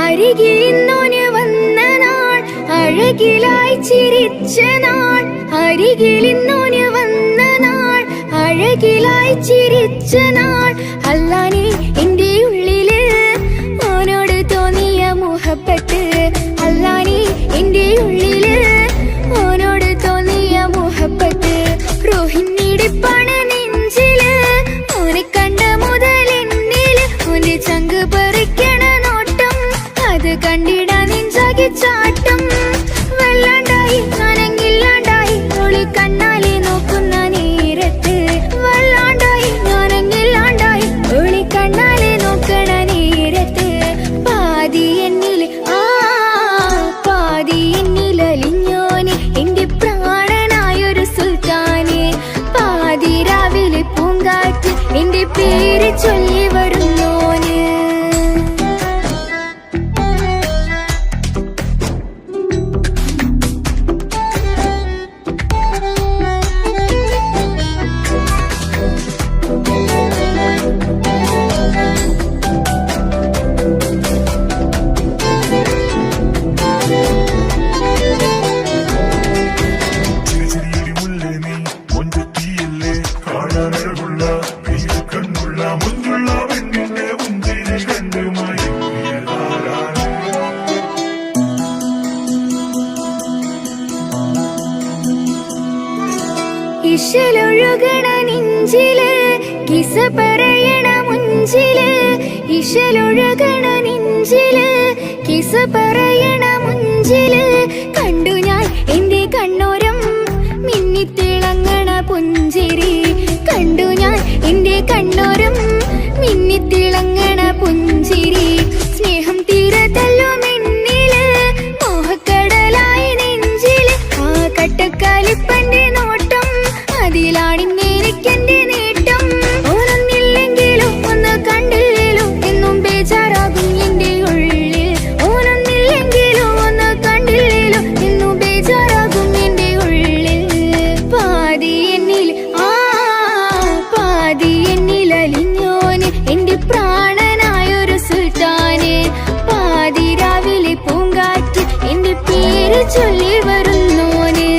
അരികിലിന്നോന് വന്ന നാൾ, അഴകിലായി ചിരിച്ച നാൾ. അരികിലിന്നോന് വന്ന നാൾ, അഴകിലായി ചിരിച്ച നാൾ. അല്ലാനെ എന്റെ ഉള്ളില് ഓനോട് തോന്നിയ മുഹബത്ത്. അല്ലാനെ എന്റെ ഉള്ളില് ഓനോട് തോന്നിയ മുഹബത്ത്. റോഹിണിടിപ്പാണ് നെഞ്ചില് ഓനെ കണ്ട മുതൽ എന്നില്. ഓന്റെ ചങ്ക് പറിക്കണ നോട്ടം അത് കണ്ടി ഇശലൊഴുകണ നെഞ്ചില് കിസ പറയണ മുഞ്ചില് ഇശലൊഴുകണ നെഞ്ചില് കിസ പറയണ മുഞ്ചില് കണ്ടു ഞാൻ എന്റെ കണ്ണോരം മിന്നിത്തിളങ്ങണ പുഞ്ചിരി കണ്ടു ഞാൻ എന്റെ കണ്ണോരം മിന്നിത്തിളങ്ങണ പുഞ്ചിരി സ്നേഹം തീരതല്ലോ എന്നില് മോഹക്കടലായി നെഞ്ചില് ആ കട്ടക്കാലിപ്പന്റെ നോട്ടം അതിലാണിന്നെനിക്കെന്റെ നേട്ടം ഓനൊന്നില്ലെങ്കിലും ഒന്ന് കണ്ടില്ലേലും എന്നും ബേജാറാകും എന്റെ ഉള്ളിൽ ഓനൊന്നില്ലെങ്കിലും ഒന്ന് കണ്ടില്ലേലും എന്നും ബേജാറാകും എന്റെ ഉള്ളിൽ പാതി എന്നിൽ പാതി എന്നിൽ അലിഞ്ഞോന് എന്റെ പ്രാണനായൊരു സുൽത്താന് പാതി രാവിലെ പൂങ്കാറ്റ് എന്റെ പേര് ചൊല്ലി വരുന്നോന്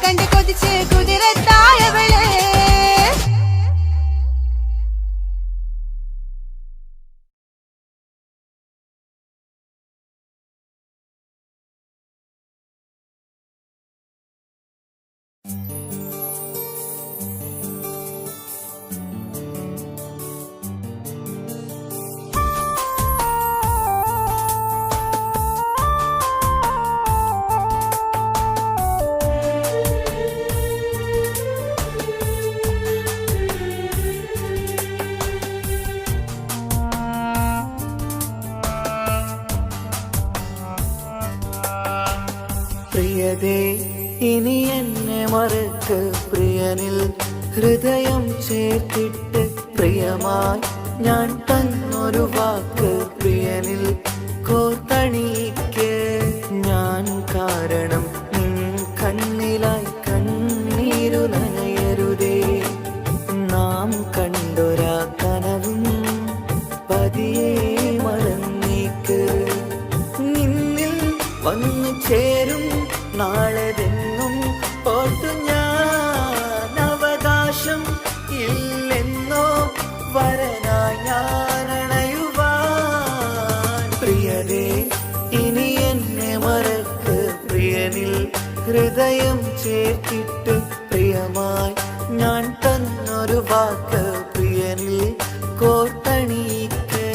കണ്ട് കൊതിച്ച് കുതിരത്തായവള്. പ്രിയതേ ഇനി എന്നെ മറക്ക് പ്രിയനിൽ ഹൃദയം ചേർത്തിട്ട് പ്രിയമായി ഞാൻ തന്നൊരു വാക്ക് പ്രിയനിൽ കോർത്തണിക്ക്. ഞാൻ കാരണം നിൻ കണ്ണിലായി കണ്ണീരു നനയരുതേ. നാം കണ്ടൊരാ കനവും പതിയെ മറന്നേക്ക്. നിന്നിൽ വന്നു ചേരും നാളെതെന്നും ഓർത്തു ഞാൻ. അവകാശം ഇല്ലെന്നോ വരനായി ഞാനണയുവാൻ. പ്രിയതേ ഇനി എന്നെ മറക്ക് പ്രിയനിൽ ഹൃദയം ചേർത്തിട്ട് പ്രിയമായി ഞാൻ തന്നൊരു വാക്ക് പ്രിയനിൽ കോർത്തണിക്ക്.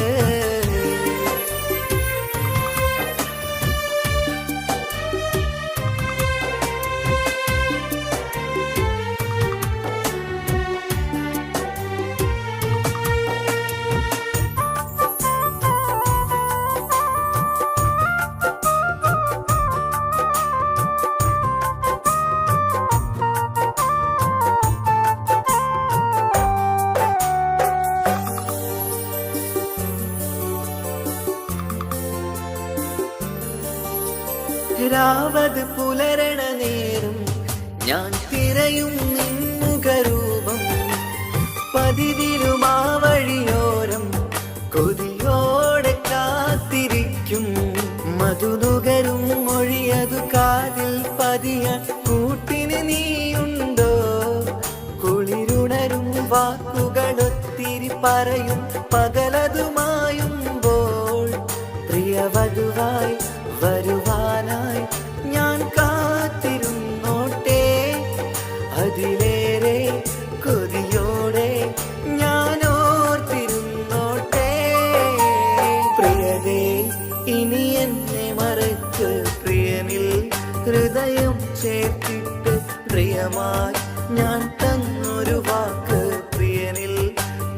രാവത് പുലരണ നേരം ഞാൻ തിരയും നിന്നുകരൂപം. പതിവിലും ആ വഴിയോരം കൊതിയോടെ കാത്തിരിക്കും. മധുനുകരും മൊഴിയതു കാതിൽ പതിയാൻ കൂട്ടിന് നീയുണ്ടോ? കുളിരുണരും വാക്കുകളൊത്തിരി പറയും പകലതുമായുമ്പോൾ. പ്രിയവധുവായി വരുവാനായി ഞാൻ കാത്തിരുന്നോട്ടെ. അതിലേറെ കൊതിയോടെ ഞാൻ ഓർത്തിരുന്നോട്ടെ. പ്രിയതേ ഇനി എന്നെ മറക്ക് പ്രിയനിൽ ഹൃദയം ചേർത്തിട്ട് പ്രിയമായി ഞാൻ തന്നൊരു വാക്ക് പ്രിയനിൽ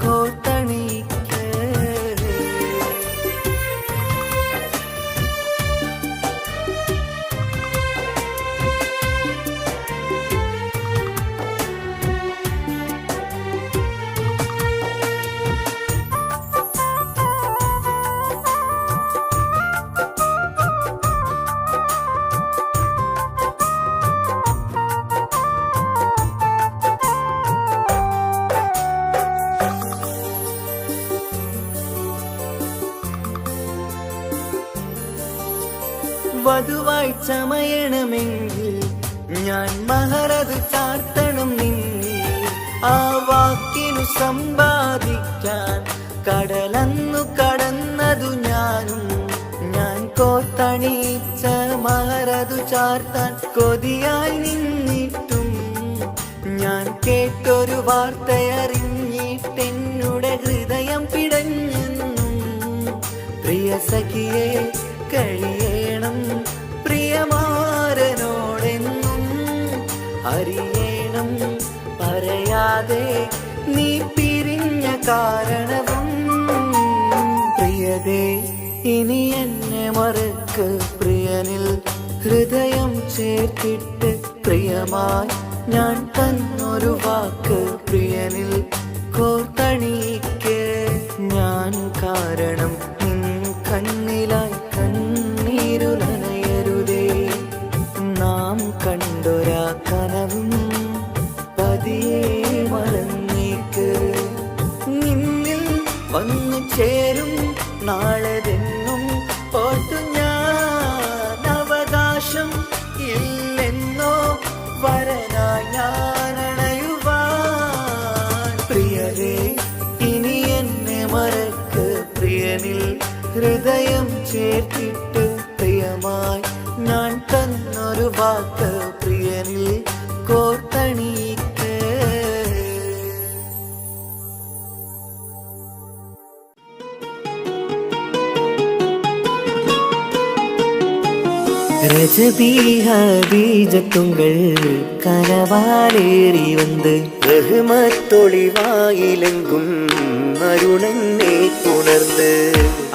കോർത്തണിക്ക്. വധുവായി ചമയണമെങ്കിൽ ഞാൻ മഹറത് ചാർത്തണം നിന്നിൽ. ആ വാക്കിനു സമ്പാദിക്കാൻ കടലന്നു കടന്നതു ഞാനും. ഞാൻ കോർത്തണിച്ച മഹറതു ചാർത്താൻ കൊതിയായി നിന്നിട്ടും ഞാൻ കേട്ടൊരു വാർത്തയറിഞ്ഞിട്ടെന്നുടെ ഹൃദയം പിടഞ്ഞെന്നും. പ്രിയ സഖിയെ കഴിയണം പ്രിയമാരനോടെന്നും. അറിയണം പറയാതെ നീ പിരിഞ്ഞ കാരണവും. പ്രിയതേ ഇനി എന്നെ മറക്ക് പ്രിയനിൽ ഹൃദയം ചേർത്തിട്ട് പ്രിയമായി ഞാൻ തന്നൊരു വാക്ക് പ്രിയനിൽ കോർത്തണിക്ക്. ഞാൻ കാരണം നിൻ കണ്ണിലായി കണ്ണീരു നനയരുതേ. നാം കണ്ടൊരാ കനവും പതിയെ മറന്നേക്ക്. നിന്നിൽ വന്നു ചേരും നാളെതെന്നും ഓർത്തു ഞാൻ. അവകാശം ഇല്ലെന്നോ വര ഹൃദയം ചേർത്തിട്ട് പ്രിയമായി ഞാൻ തന്നൊരു വാക്ക് പ്രിയനിൽ കോർത്തണിയിക്ക്. ரஜபீஜத்துங்கள் கனவாலேறி வந்து ரஹ்மத்தொளிவாயிலெங்கும் அருணன்னே உணர்ந்து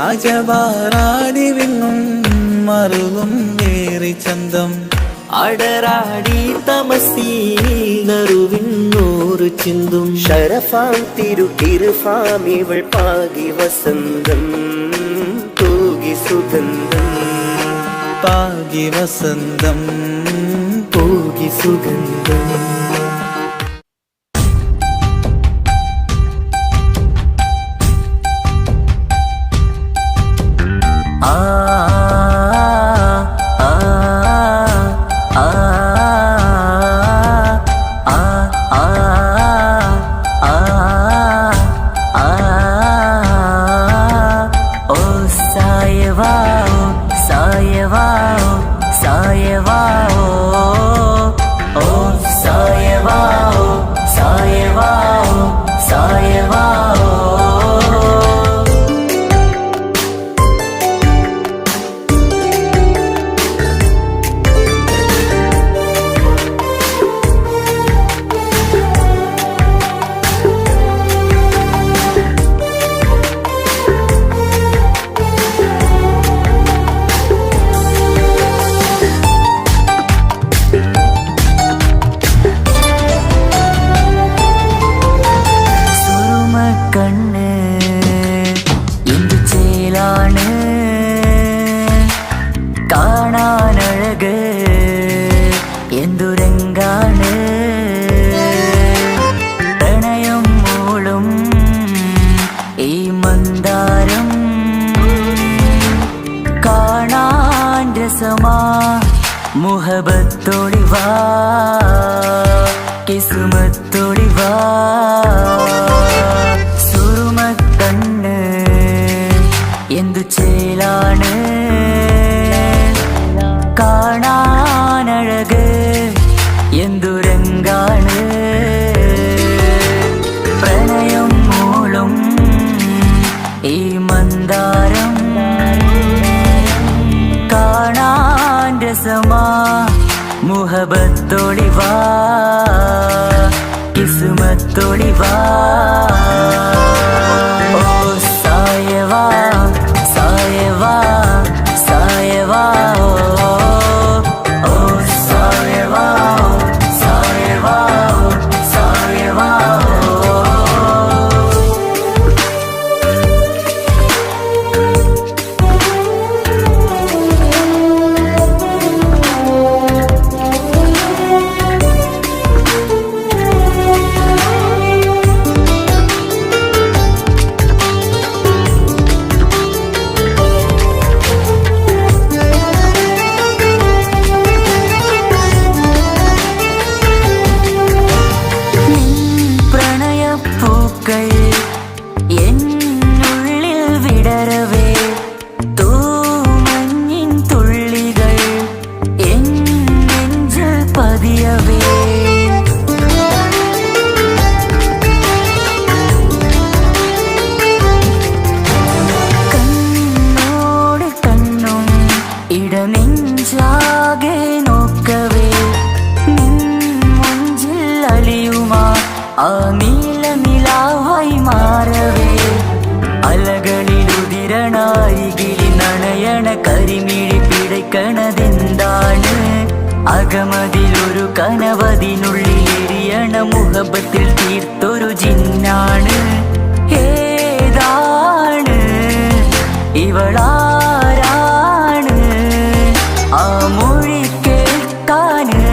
അജവാറാടിവിങ്ങും മറുകും ഏറി ചന്തം അടരാടി തമസീനറുവിന്നൂറ് ചിന്തും ഷരഫാം തിരുകിരുഫാം ഇവൾ പാകി വസന്തം തൂകി സുഗന്ധം പാകി വസന്തം പോകി സുഗന്ധം. മുഹബത്തൊളിവാ കിസ്മത്തൊളിവാ സുറുമക്കണ്ണ് എന്തു ചേലാണ് കാണാനഴക് എന്തുരങ്കാണ് പ്രണയം മൂളും ഈ മന്ദാരം കാണാൻ രസമാ മുഹബത്തൊളിവാ കിസ്മത്തൊളിവാ ഓ സായവാ സായവാ സായവാ ഓ സായവാ സായവാ സായവാ കരിമിഴിപ്പിടയ്ക്കണതെന്താണ് അകമതിലൊരു കനവതിനുള്ളിലെരിയണ മുഹബത്തിൽ തീർത്തൊരു ജിന്നാണ് ഏതാണ് ഇവളാരാണ് ആ മൊഴി കേൾക്കാന്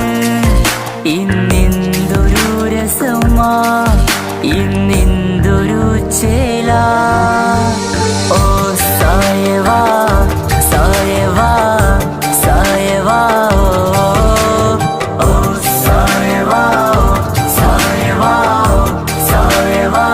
ഇന്നെന്തൊരു രസമാ ഇന്നെന്തൊരു ചേലാ ഓ സായവാ സായവാ സായവാ ഓ സായവാ സായവാ സായവാ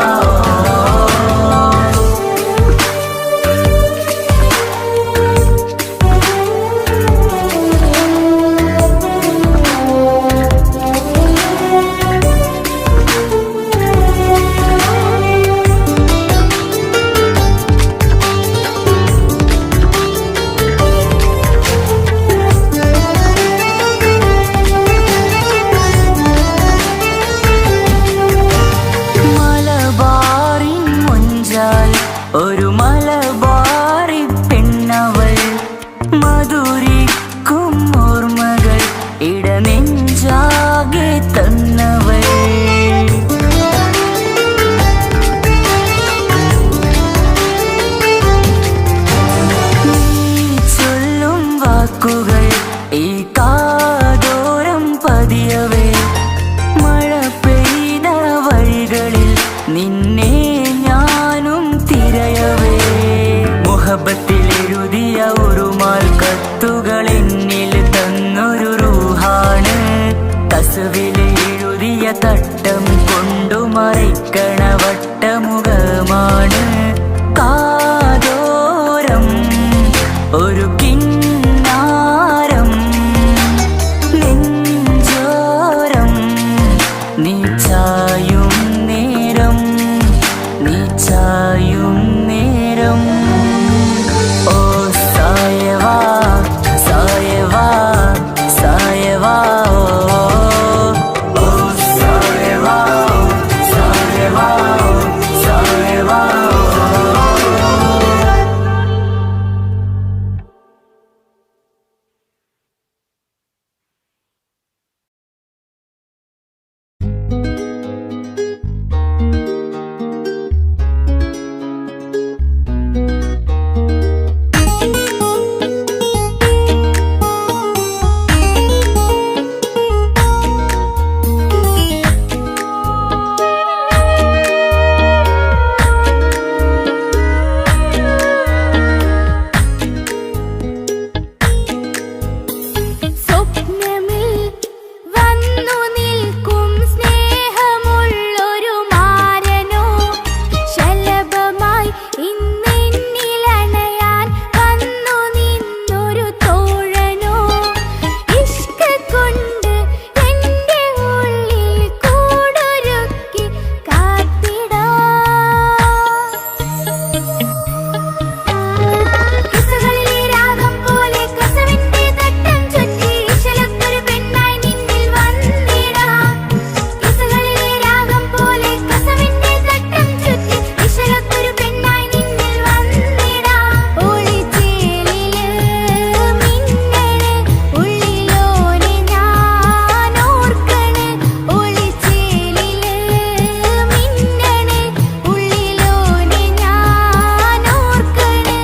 മറയ്ക്കണ വട്ടമുഖമാണ് കാതോരം ഒരു കിന്നാരം നെഞ്ചോരം നീ ചായും നേരം നീ ചായും നേരം ഓ സായവാ സായവാ സായവാ ഓ സായവാ സായവാ സായവാ സ്വപ്നമിൽ വന്നു നിൽക്കും സ്നേഹമുള്ളൊരു മാരനോ ശലഭമായി ഇന്നെന്നിലണയാൻ വന്നു നിന്നൊരു തോഴനോ ഇഷ്ക കൊണ്ട് എൻ്റെ ഉള്ളിൽ കൂടൊരുക്കി കിസ്സകളിലെ രാഗം പോലെ കസവിന്റെ തട്ടം ചുറ്റി ഇശലൊത്തൊരു പെണ്ണായി നിന്നിൽ വന്നിടാം കിസ്സകളിലെ രാഗം പോലെ കസവിന്റെ തട്ടം ചുറ്റി ഇശലൊത്തൊരു പെണ്ണായി നിന്നിൽ വന്നിടാം ഒളിച്ചേലില് മിന്നണ് ഉള്ളിലോനെ ഞാൻ ഓർക്കണ് ഒളിച്ചേലില് മിന്നണ് ഉള്ളിലോനെ ഞാൻ ഓർക്കണ്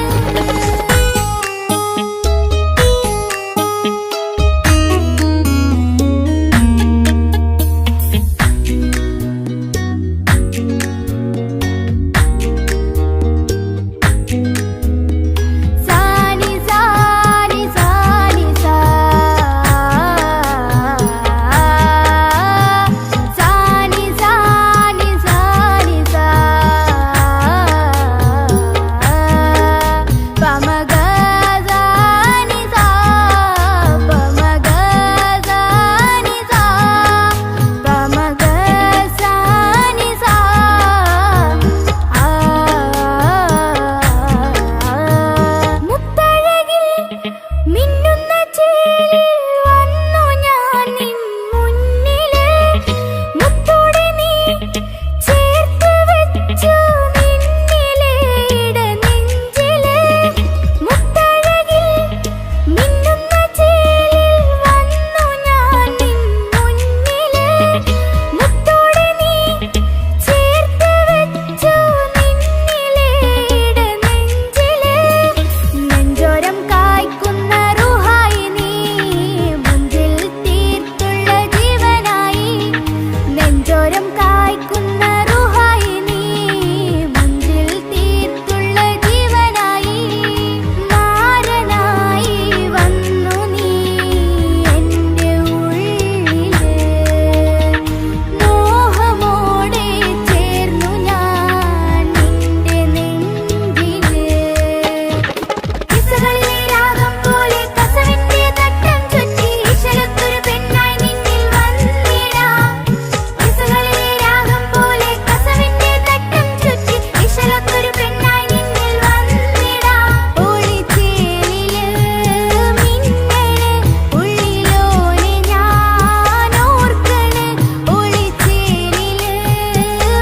സാനി സാനി സാനി സാ സാനി സാനി സാനി സാ പമഗ സാനി സാ പമഗ സാനി സാ പമഗ സാനി സാ മുത്തഴകിൽ മിന്നുന്ന ചേലിൽ വന്നു ഞാൻ നിൻ മുന്നില് മുത്തോടെ നീ ചേർത്ത് വെച്ചു നിന്നിലേടെ നെഞ്ചില് മുത്തഴകിൽ മിന്നുന്ന ചേലിൽ വന്നു ഞാൻ നിൻ മുന്നില് മുത്തോടെ നീ ചേർത്ത് വെച്ചു നിന്നിലേടെ നെഞ്ചില് നെഞ്ചോരം കായ്ക്കുന്ന റുഹായി നീ മുഞ്ചിൽ തീർത്തുള്ള ജീവനായി നെഞ്ചോരം കായ്ക്കുന്ന റുഹായി നീ മുഞ്ചിൽ തീർത്തുള്ള ജീവനായി മാരനായി വന്നു നീ എൻ്റെ ഉള്ളില് മോഹമോടെ ചേർന്നു ഞാൻ നിന്റെ നെഞ്ചില് കിസ്സകളിലെ രാഗം പോലെ കസവിന്റെ തട്ടം ചുറ്റി ഇശലൊത്തൊരു പെണ്ണായി നിന്നിൽ വന്നിടാം കിസ്സകളിലെ രാഗം പോലെ കസവിന്റെ തട്ടം ചുറ്റി ഇശലൊത്തൊരു പെണ്ണായി നിന്നിൽ വന്നിടാം ഒളിച്ചേലില് മിന്നണ് ഉള്ളിലോനെ ഞാൻ ഓർക്കണ് ഒളിച്ചേലില്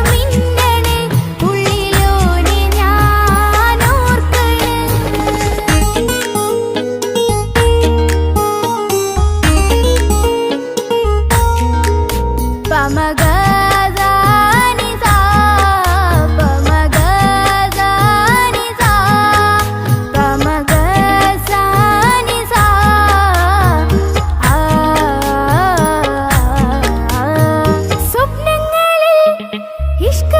മിന്നണ് ഉള്ളിലോനെ ഞാൻ ഓർക്കണ് പമഗ സാനി സാ പമഗ സാനി സാ പമഗ സാനി സാ സ്വപ്നങ്ങളിൽ ഇഷ്ക